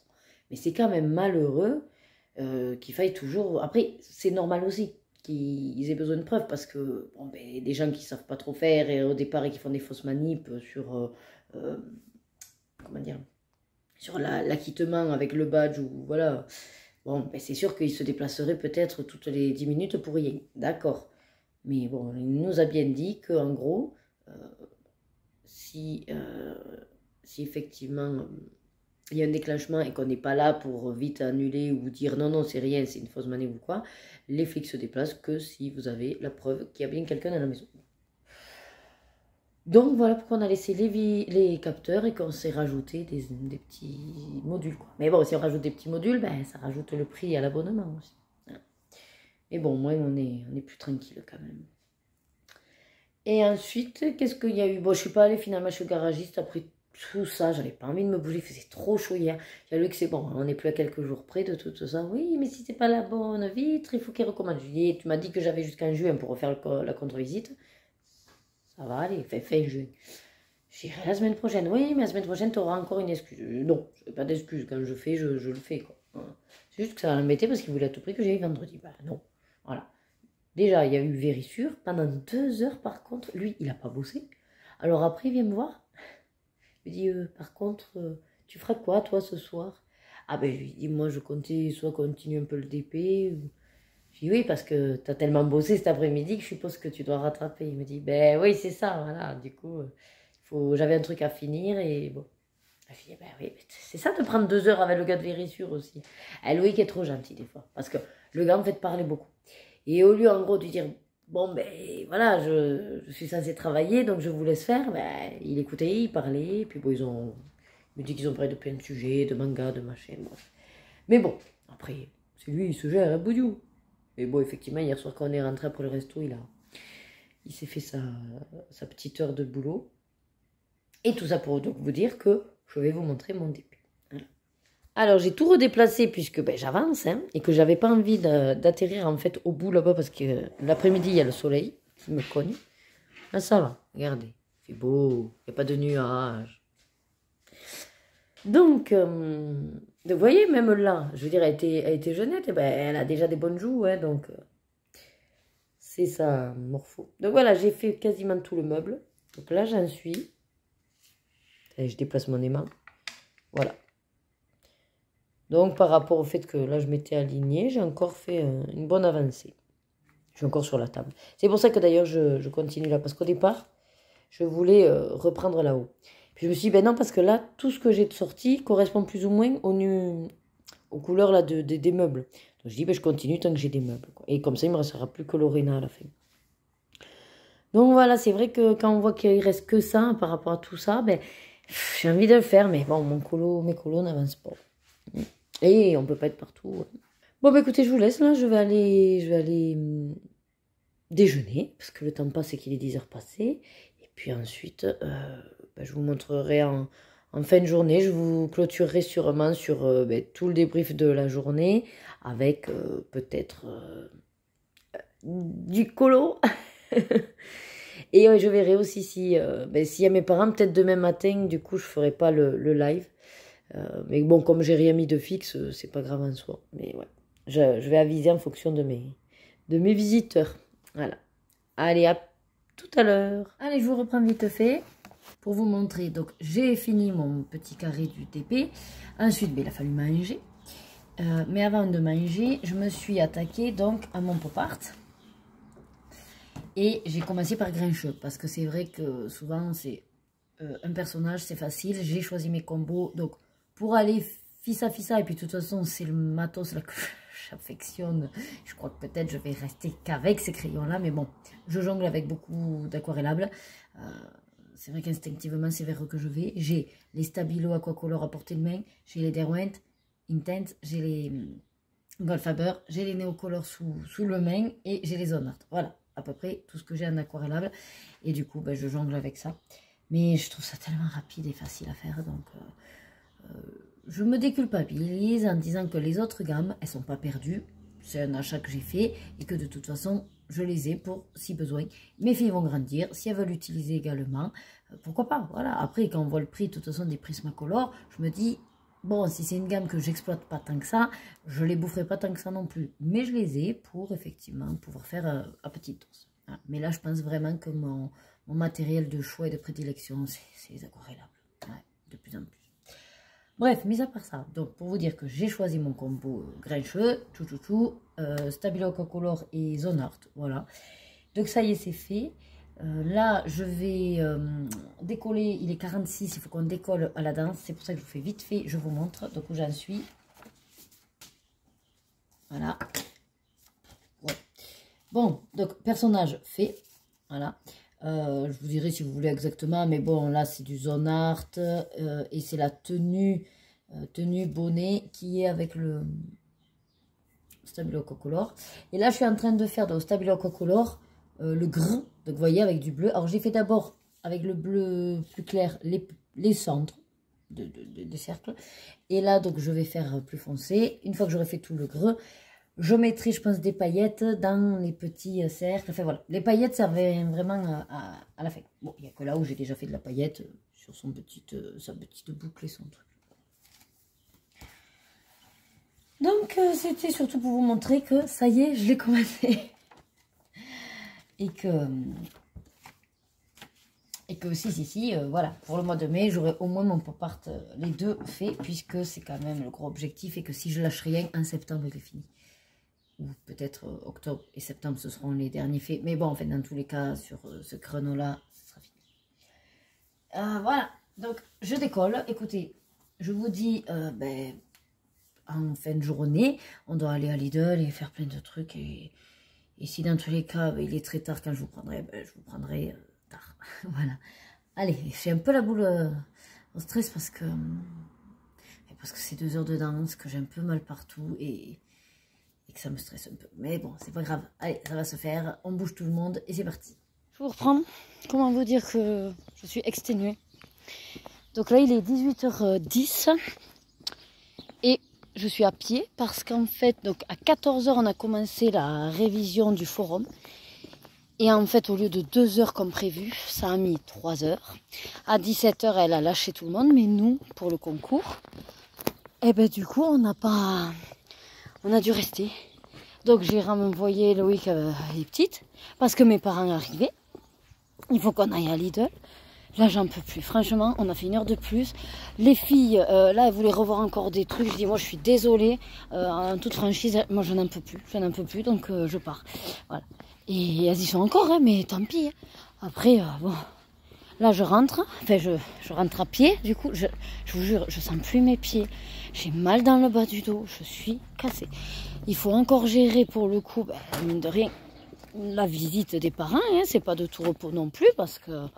Mais c'est quand même malheureux qu'il faille toujours... Après, c'est normal aussi qu'ils aient besoin de preuves, parce que bon, ben, des gens qui ne savent pas trop faire et au départ et qui font des fausses manips sur... comment dire, sur l'acquittement avec le badge ou voilà, bon, ben c'est sûr qu'il se déplacerait peut-être toutes les 10 minutes pour rien, d'accord. Mais bon, il nous a bien dit qu'en gros, si effectivement il y a un déclenchement et qu'on n'est pas là pour vite annuler ou dire non, non, c'est rien, c'est une fausse manip ou quoi, les flics se déplacent que si vous avez la preuve qu'il y a bien quelqu'un dans la maison. Donc voilà pourquoi on a laissé les capteurs et qu'on s'est rajouté des petits modules, quoi. Mais bon, si on rajoute des petits modules, ben, ça rajoute le prix à l'abonnement aussi. Voilà. Mais bon, moi, on est plus tranquille quand même. Et ensuite, qu'est-ce qu'il y a eu? Bon, je suis pas allée finalement chez le garagiste après tout ça. J'avais pas envie de me bouger, il faisait trop chaud hier. Il a lu que c'est bon, on n'est plus à quelques jours près de tout ça. Oui, mais si c'est pas la bonne vitre, il faut qu'il recommande. Je lui dis, tu m'as dit que j'avais jusqu'en juin pour refaire la contre-visite. Ça va aller, fin juin. J'irai la semaine prochaine. Oui, mais la semaine prochaine, tu auras encore une excuse. Non, je n'ai pas d'excuse. Quand je fais, je le fais, quoi. C'est juste que ça l'embêtait parce qu'il voulait à tout prix que j'aille vendredi. Bah non, voilà. Déjà, il y a eu vérissure. Pendant 2 heures, par contre, lui, il n'a pas bossé. Alors après, il vient me voir. Il me dit, par contre, tu feras quoi, toi, ce soir? Ah ben, je lui dis, moi, je comptais soit continuer un peu le DP... Je dis oui, parce que tu as tellement bossé cet après-midi que je suppose que tu dois rattraper. Il me dit, ben oui, c'est ça, voilà. Du coup, j'avais un truc à finir et bon. Je dis, ben oui, c'est ça de prendre 2 heures avec le gars de vérissure aussi. Et Loïc est trop gentil des fois, parce que le gars, en fait, parlait beaucoup. Et au lieu, en gros, de dire, bon, ben voilà, je suis censée travailler, donc je vous laisse faire, ben, il écoutait, il parlait, puis bon, il me dit qu'ils ont parlé de plein de sujets, de manga, de machin, bref. Mais bon, après, c'est lui, il se gère, hein, Boudiou. Mais bon, effectivement, hier soir, quand on est rentré après le resto, il s'est fait sa petite heure de boulot. Et tout ça pour donc vous dire que je vais vous montrer mon DP. Voilà. Alors, j'ai tout redéplacé puisque ben, j'avance hein, et que j'avais pas envie d'atterrir en fait au bout là-bas parce que l'après-midi, il y a le soleil qui me cogne. Là, ça va. Regardez, c'est beau. Il n'y a pas de nuages. Donc, vous voyez, même là, je veux dire, elle était jeunette, et ben, elle a déjà des bonnes joues, hein, donc c'est ça, morpho. Donc voilà, j'ai fait quasiment tout le meuble. Donc là, j'en suis. Et je déplace mon aimant. Voilà. Donc, par rapport au fait que là, je m'étais alignée, j'ai encore fait une bonne avancée. Je suis encore sur la table. C'est pour ça que d'ailleurs, je continue là, parce qu'au départ, je voulais reprendre là-haut. Puis je me suis dit, ben non, parce que là, tout ce que j'ai de sorti correspond plus ou moins aux couleurs là, des meubles. Donc je dis, ben je continue tant que j'ai des meubles. Quoi. Et comme ça, il ne me restera plus que l'Orena à la fin. Donc voilà, c'est vrai que quand on voit qu'il ne reste que ça par rapport à tout ça, ben, j'ai envie de le faire, mais bon, mes colos n'avancent pas. Et on ne peut pas être partout. Bon, ben écoutez, je vous laisse là, je vais aller déjeuner, parce que le temps passe et qu'il est 10h passé. Et puis ensuite... je vous montrerai en fin de journée, je vous clôturerai sûrement sur tout le débrief de la journée avec peut-être du colo. Et je verrai aussi s'il y a mes parents, peut-être demain matin, du coup je ferai pas le live. Mais bon, comme j'ai rien mis de fixe, c'est pas grave en soi. Mais ouais, je vais aviser en fonction de mes visiteurs. Voilà. Allez, à tout à l'heure. Allez, je vous reprends vite fait. Pour vous montrer, donc j'ai fini mon petit carré du TP. Ensuite, il a fallu manger. Mais avant de manger, je me suis attaquée donc à mon pop art. Et j'ai commencé par Grincheux. Parce que c'est vrai que souvent, c'est un personnage, c'est facile. J'ai choisi mes combos. Donc, pour aller fissa, et puis de toute façon, c'est le matos là que j'affectionne. Je crois que peut-être je vais rester qu'avec ces crayons-là, mais bon, je jongle avec beaucoup d'aquarellables. C'est vrai qu'instinctivement, c'est vers eux que je vais. J'ai les Stabilo Aquacolor à portée de main, j'ai les Derwent Intense, j'ai les Goldfaber, j'ai les Neocolor sous le main et j'ai les Zone Art. Voilà, à peu près tout ce que j'ai en aquarellable. Et du coup, ben, je jongle avec ça. Mais je trouve ça tellement rapide et facile à faire, donc je me déculpabilise en disant que les autres gammes, elles sont pas perdues. C'est un achat que j'ai fait et que de toute façon, je les ai pour si besoin. Mes filles vont grandir, si elles veulent l'utiliser également, pourquoi pas. Voilà. Après, quand on voit le prix, de toute façon, des Prismacolor, je me dis, bon, si c'est une gamme que j'exploite pas tant que ça, je les boufferai pas tant que ça non plus. Mais je les ai pour effectivement pouvoir faire à petite dose. Voilà. Mais là, je pense vraiment que mon matériel de choix et de prédilection, c'est les aquarellables. Ouais, de plus en plus. Bref, mis à part ça, donc pour vous dire que j'ai choisi mon combo grincheux, Stabilo Aquacolor et Zone Art, voilà. Donc ça y est, c'est fait. Là, je vais décoller, il est 46, il faut qu'on décolle à la danse, c'est pour ça que je vous fais vite fait, je vous montre, donc où j'en suis. Voilà. Ouais. Bon, donc personnage fait, voilà. Je vous dirai si vous voulez exactement, mais bon, là c'est du Zone Art et c'est la tenue bonnet qui est avec le Stabilo Aquacolor. Et là, je suis en train de faire dans Stabilo Aquacolor le grain, donc vous voyez, avec du bleu. Alors, j'ai fait d'abord avec le bleu plus clair les centres des cercles. Et là, donc, je vais faire plus foncé. Une fois que j'aurai fait tout le grain, je mettrai, je pense, des paillettes dans les petits cercles. Enfin, voilà. Les paillettes, ça va vraiment à la fin. Bon, il n'y a que là où j'ai déjà fait de la paillette sur sa petite boucle et son truc. Donc, c'était surtout pour vous montrer que, ça y est, je l'ai commencé. Et que si, voilà. Pour le mois de mai, j'aurai au moins mon pop art, les deux faits, puisque c'est quand même le gros objectif. Et que si je lâche rien, en septembre, il est fini. Ou peut-être octobre et septembre, ce seront les derniers faits. Mais bon, en fait, dans tous les cas, sur ce chrono-là, ce sera fini. Voilà, donc je décolle. Écoutez, je vous dis, en fin de journée, on doit aller à Lidl et faire plein de trucs. Et si dans tous les cas, il est très tard quand je vous prendrai, je vous prendrai tard. Voilà. Allez, j'ai un peu la boule au stress parce que c'est 2 heures de danse, que j'ai un peu mal partout et que ça me stresse un peu. Mais bon, c'est pas grave. Allez, ça va se faire. On bouge tout le monde et c'est parti. Je vous reprends. Comment vous dire que je suis exténuée. Donc là, il est 18h10 et je suis à pied parce qu'en fait, donc à 14h, on a commencé la révision du forum. Et en fait, au lieu de 2 heures comme prévu, ça a mis 3 heures. À 17h, elle a lâché tout le monde, mais nous, pour le concours, et ben du coup, on a dû rester. Donc j'ai renvoyé Loïc les petites parce que mes parents arrivaient. Il faut qu'on aille à Lidl. Là, j'en peux plus. Franchement, on a fait 1 heure de plus. Les filles, là, elles voulaient revoir encore des trucs. Je dis, moi, je suis désolée. En toute franchise, moi, je n'en peux plus. Je n'en peux plus, donc je pars. Voilà. Et elles y sont encore, hein, mais tant pis. Après, bon... Là, je rentre, enfin, je rentre à pied, du coup, je vous jure, je sens plus mes pieds. J'ai mal dans le bas du dos, je suis cassée. Il faut encore gérer, pour le coup, mine de rien, la visite des parents, hein, c'est pas de tout repos non plus, parce que,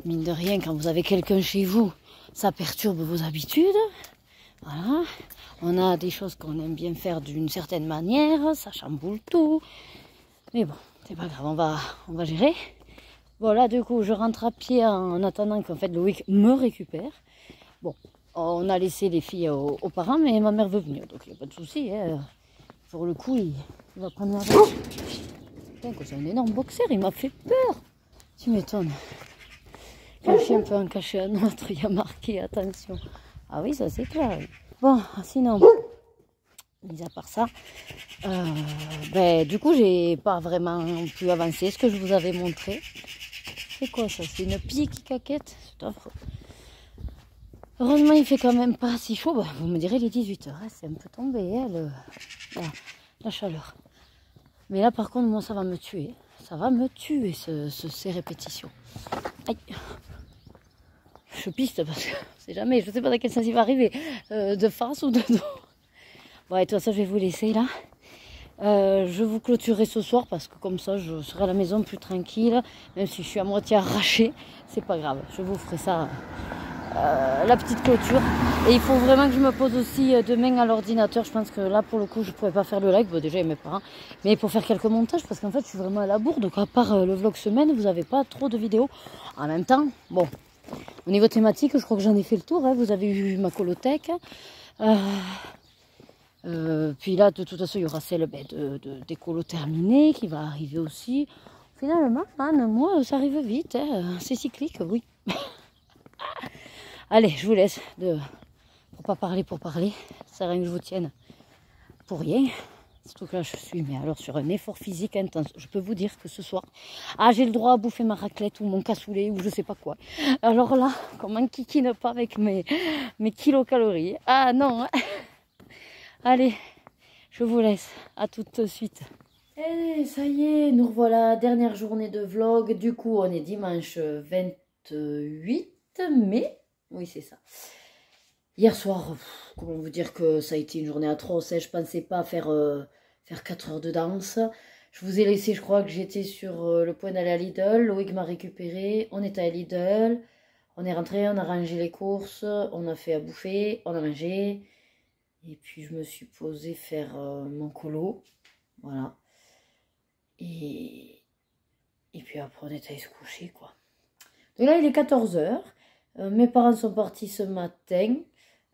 mine de rien, quand vous avez quelqu'un chez vous, ça perturbe vos habitudes. Voilà. On a des choses qu'on aime bien faire d'une certaine manière, ça chamboule tout. Mais bon, c'est pas grave, on va gérer. Bon, là, du coup, je rentre à pied en attendant qu'en fait Loïc me récupère. Bon, on a laissé les filles aux parents, mais ma mère veut venir, donc il n'y a pas de souci. Hein. Pour le coup, il va prendre la route. Putain, c'est un énorme boxer, il m'a fait peur. Tu m'étonnes. Le chien peut en cacher un autre, il y a marqué attention. Ah oui, ça c'est clair. Bon, sinon, mis à part ça, du coup, j'ai pas vraiment pu avancer ce que je vous avais montré. C'est quoi ça? C'est une pie qui caquette? C'est affreux. Heureusement, il fait quand même pas si chaud. Bah, vous me direz, les 18h, hein, c'est un peu tombé, hein, la chaleur. Mais là, par contre, moi, ça va me tuer. Ça va me tuer, ces répétitions. Aïe. Je piste parce que c'est jamais, je sais pas dans quel sens il va arriver. De face ou de dos. Bon, et de toute façon, je vais vous laisser là. Je vous clôturerai ce soir parce que comme ça je serai à la maison plus tranquille. Même si je suis à moitié arrachée, c'est pas grave. Je vous ferai ça, la petite clôture. Et il faut vraiment que je me pose aussi demain à l'ordinateur. Je pense que là pour le coup je pourrais pas faire le live. Bon, déjà il y a mes parents. Mais pour faire quelques montages parce qu'en fait je suis vraiment à la bourre. Donc à part le vlog semaine, vous n'avez pas trop de vidéos. En même temps, bon, au niveau thématique, je crois que j'en ai fait le tour. Hein. Vous avez vu ma colothèque. Puis là, de toute façon, il y aura celle des colos terminés qui va arriver aussi. Finalement, un mois, ça arrive vite. Hein. C'est cyclique, oui. Allez, je vous laisse. Pour pas parler pour parler. Ça sert à rien que je vous tienne pour rien. Surtout que là, je suis mais alors sur un effort physique intense. Je peux vous dire que ce soir, j'ai le droit à bouffer ma raclette ou mon cassoulet ou je sais pas quoi. Alors là, comment kikine pas avec mes kilocalories. Ah non. Allez, je vous laisse. À tout de suite. Et ça y est, nous revoilà. Dernière journée de vlog. Du coup, on est dimanche 28 mai. Oui, c'est ça. Hier soir, comment vous dire que ça a été une journée atroce. Hein. Je pensais pas faire 4 heures de danse. Je vous ai laissé, je crois que j'étais sur le point d'aller à Lidl. Loïc m'a récupéré. On était à Lidl. On est rentré, on a rangé les courses. On a fait à bouffer. On a mangé. Et puis je me suis posée faire mon colo. Voilà. Et puis après on est allé se coucher quoi. Donc là il est 14 h. Mes parents sont partis ce matin.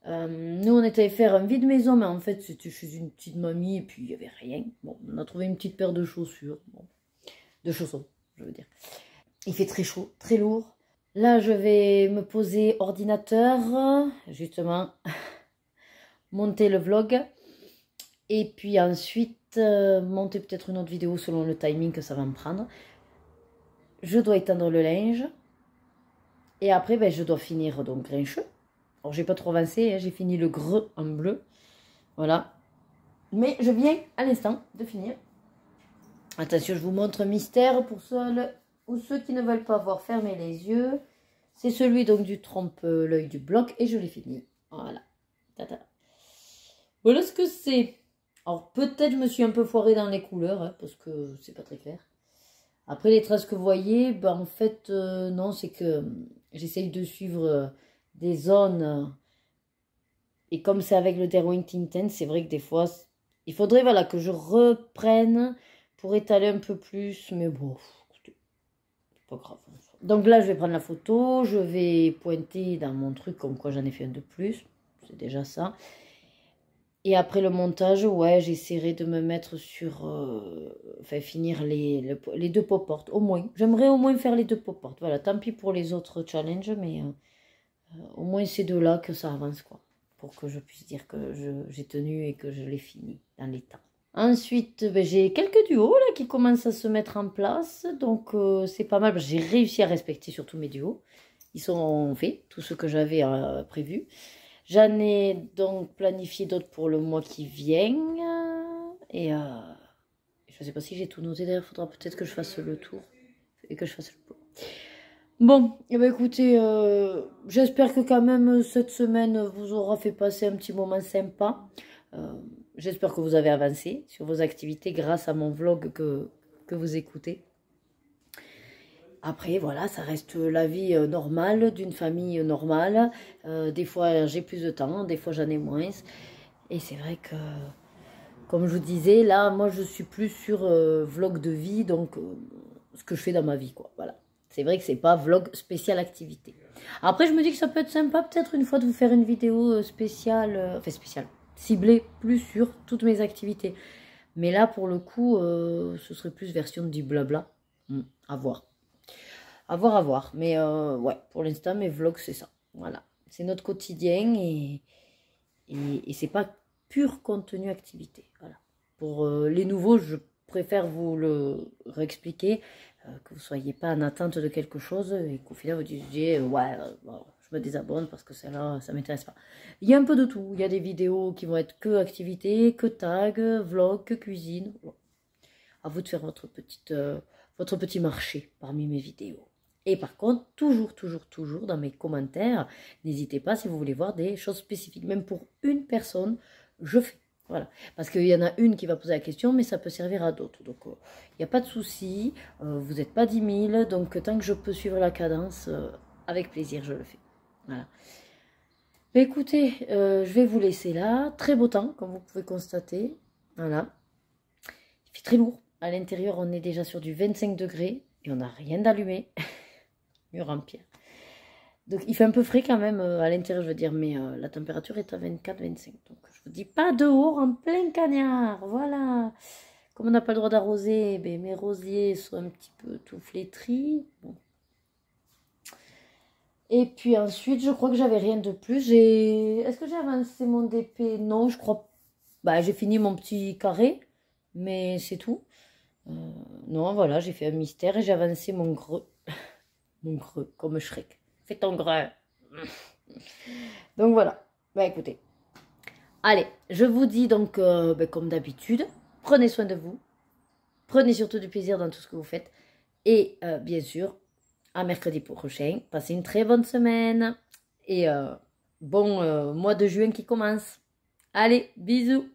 Nous on est allé faire un vide maison. Mais en fait c'était chez une petite mamie. Et puis il n'y avait rien. Bon, on a trouvé une petite paire de chaussures. Bon, de chaussons je veux dire. Il fait très chaud, très lourd. Là je vais me poser ordinateur. Justement. Monter le vlog et puis ensuite monter peut-être une autre vidéo selon le timing que ça va me prendre. Je dois étendre le linge et après ben, je dois finir donc grincheux. Alors j'ai pas trop avancé, hein, j'ai fini le greu en bleu, voilà, mais je viens à l'instant de finir. Attention, je vous montre un mystère pour ceux ou ceux qui ne veulent pas voir, fermer les yeux. C'est celui donc du trompe-l'œil du bloc et je l'ai fini, voilà. Tata. Voilà ce que c'est. Alors peut-être je me suis un peu foirée dans les couleurs, hein, parce que c'est pas très clair. Après les traces que vous voyez, ben, en fait non, c'est que j'essaye de suivre des zones. Et comme c'est avec le Derwent Intense, c'est vrai que des fois, il faudrait voilà, que je reprenne pour étaler un peu plus. Mais bon, c'est pas grave. Donc là, je vais prendre la photo, je vais pointer dans mon truc comme quoi j'en ai fait un de plus. C'est déjà ça. Et après le montage, ouais, j'essaierai de me mettre sur... enfin, finir les 2 pop-portes, au moins. J'aimerais au moins faire les 2 pop-portes. Voilà, tant pis pour les autres challenges, mais au moins ces 2-là que ça avance, quoi. Pour que je puisse dire que j'ai tenu et que je l'ai fini dans les temps. Ensuite, ben, j'ai quelques duos là qui commencent à se mettre en place. Donc, c'est pas mal. J'ai réussi à respecter surtout mes duos. Ils sont faits, tous ceux que j'avais prévus. J'en ai donc planifié d'autres pour le mois qui vient. Et je ne sais pas si j'ai tout noté. D'ailleurs, il faudra peut-être que je fasse le tour. Et que je fasse le tour. Bon, eh ben écoutez, j'espère que quand même cette semaine vous aura fait passer un petit moment sympa. J'espère que vous avez avancé sur vos activités grâce à mon vlog que vous écoutez. Après, voilà, ça reste la vie normale d'une famille normale. Des fois, j'ai plus de temps, des fois, j'en ai moins. Et c'est vrai que, comme je vous disais, là, moi, je suis plus sur vlog de vie, donc ce que je fais dans ma vie, quoi. Voilà. C'est vrai que c'est pas vlog spécial activité. Après, je me dis que ça peut être sympa, peut-être une fois de vous faire une vidéo spéciale, enfin spéciale, ciblée plus sur toutes mes activités. Mais là, pour le coup, ce serait plus version du blabla. À voir. À voir. Mais ouais, pour l'instant, mes vlogs, c'est ça. Voilà. C'est notre quotidien et c'est pas pur contenu activité. Voilà. Pour les nouveaux, je préfère vous le réexpliquer, que vous ne soyez pas en attente de quelque chose et qu'au final, vous disiez, ouais, bon, je me désabonne parce que celle-là, ça ne m'intéresse pas. Il y a un peu de tout. Il y a des vidéos qui vont être que activité, que tag, vlog, que cuisine. Bon. À vous de faire votre petit marché parmi mes vidéos. Et par contre, toujours dans mes commentaires, n'hésitez pas si vous voulez voir des choses spécifiques. Même pour une personne, je fais. Voilà. Parce qu'il y en a une qui va poser la question, mais ça peut servir à d'autres. Donc, il n'y a pas de souci. Vous n'êtes pas 10 000. Donc, tant que je peux suivre la cadence, avec plaisir, je le fais. Voilà. Mais écoutez, je vais vous laisser là. Très beau temps, comme vous pouvez constater. Voilà. Il fait très lourd. À l'intérieur, on est déjà sur du 25 degrés. Et on n'a rien d'allumé. Mur en pierre. Donc, il fait un peu frais quand même à l'intérieur, je veux dire. Mais la température est à 24-25. Donc, je vous dis pas dehors en plein cagnard. Voilà. Comme on n'a pas le droit d'arroser, ben, mes rosiers sont un petit peu tout flétris. Bon. Et puis ensuite, je crois que j'avais rien de plus. Est-ce que j'ai avancé mon DP? Non, je crois. Bah, j'ai fini mon petit carré, mais c'est tout. Non, voilà, j'ai fait un mystère et j'ai avancé mon greu. Mon greu, comme Shrek. Fais ton greu. Donc voilà. Bah écoutez. Allez, je vous dis donc, comme d'habitude, prenez soin de vous. Prenez surtout du plaisir dans tout ce que vous faites. Et bien sûr, à mercredi prochain. Passez une très bonne semaine. Et bon mois de juin qui commence. Allez, bisous.